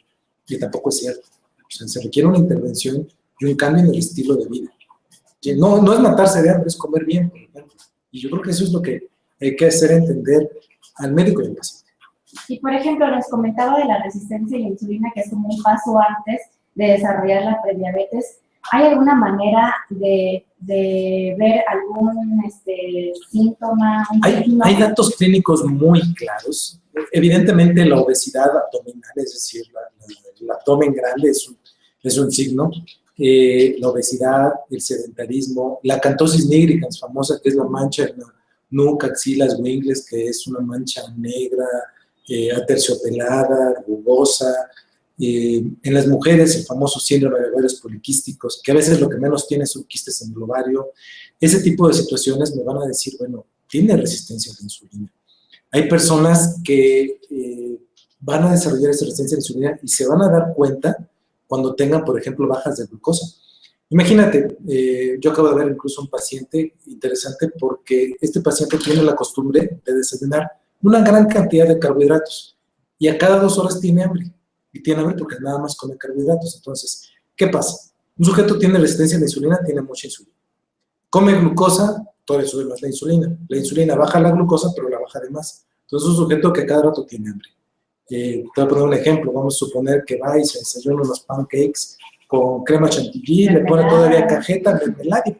Y tampoco es cierto. O sea, se requiere una intervención y un cambio en el estilo de vida. Que no es matarse de hambre, es comer bien, por ejemplo. Y yo creo que eso es lo que hay que hacer entender al médico y al paciente. Y, por ejemplo, nos comentaba de la resistencia a la insulina, que es como un paso antes de desarrollar la prediabetes. ¿Hay alguna manera de ver algún síntoma? Hay datos clínicos muy claros. Evidentemente, la obesidad abdominal, es decir, el abdomen grande es un signo. La obesidad, el sedentarismo, la acantosis nigricans famosa, que es la mancha en la nuca, axilas, wingles, que es una mancha negra, aterciopelada, rugosa. En las mujeres, el famoso síndrome de ovarios poliquísticos, que a veces lo que menos tiene son quistes en el ovario. Ese tipo de situaciones me van a decir, bueno, tiene resistencia a la insulina. Hay personas que van a desarrollar esa resistencia a la insulina y se van a dar cuenta cuando tengan, por ejemplo, bajas de glucosa. Imagínate, yo acabo de ver incluso un paciente interesante porque este paciente tiene la costumbre de desayunar una gran cantidad de carbohidratos y a cada 2 horas tiene hambre. Y tiene hambre porque nada más come carbohidratos. Entonces, ¿qué pasa? Un sujeto tiene resistencia a la insulina, tiene mucha insulina. Come glucosa, todavía sube más la insulina. La insulina baja la glucosa, pero la baja de más. Entonces, es un sujeto que a cada rato tiene hambre. Te voy a poner un ejemplo. Vamos a suponer que va y se desayuna unos pancakes con crema chantilly, le pone todavía cajeta, mermelada y pone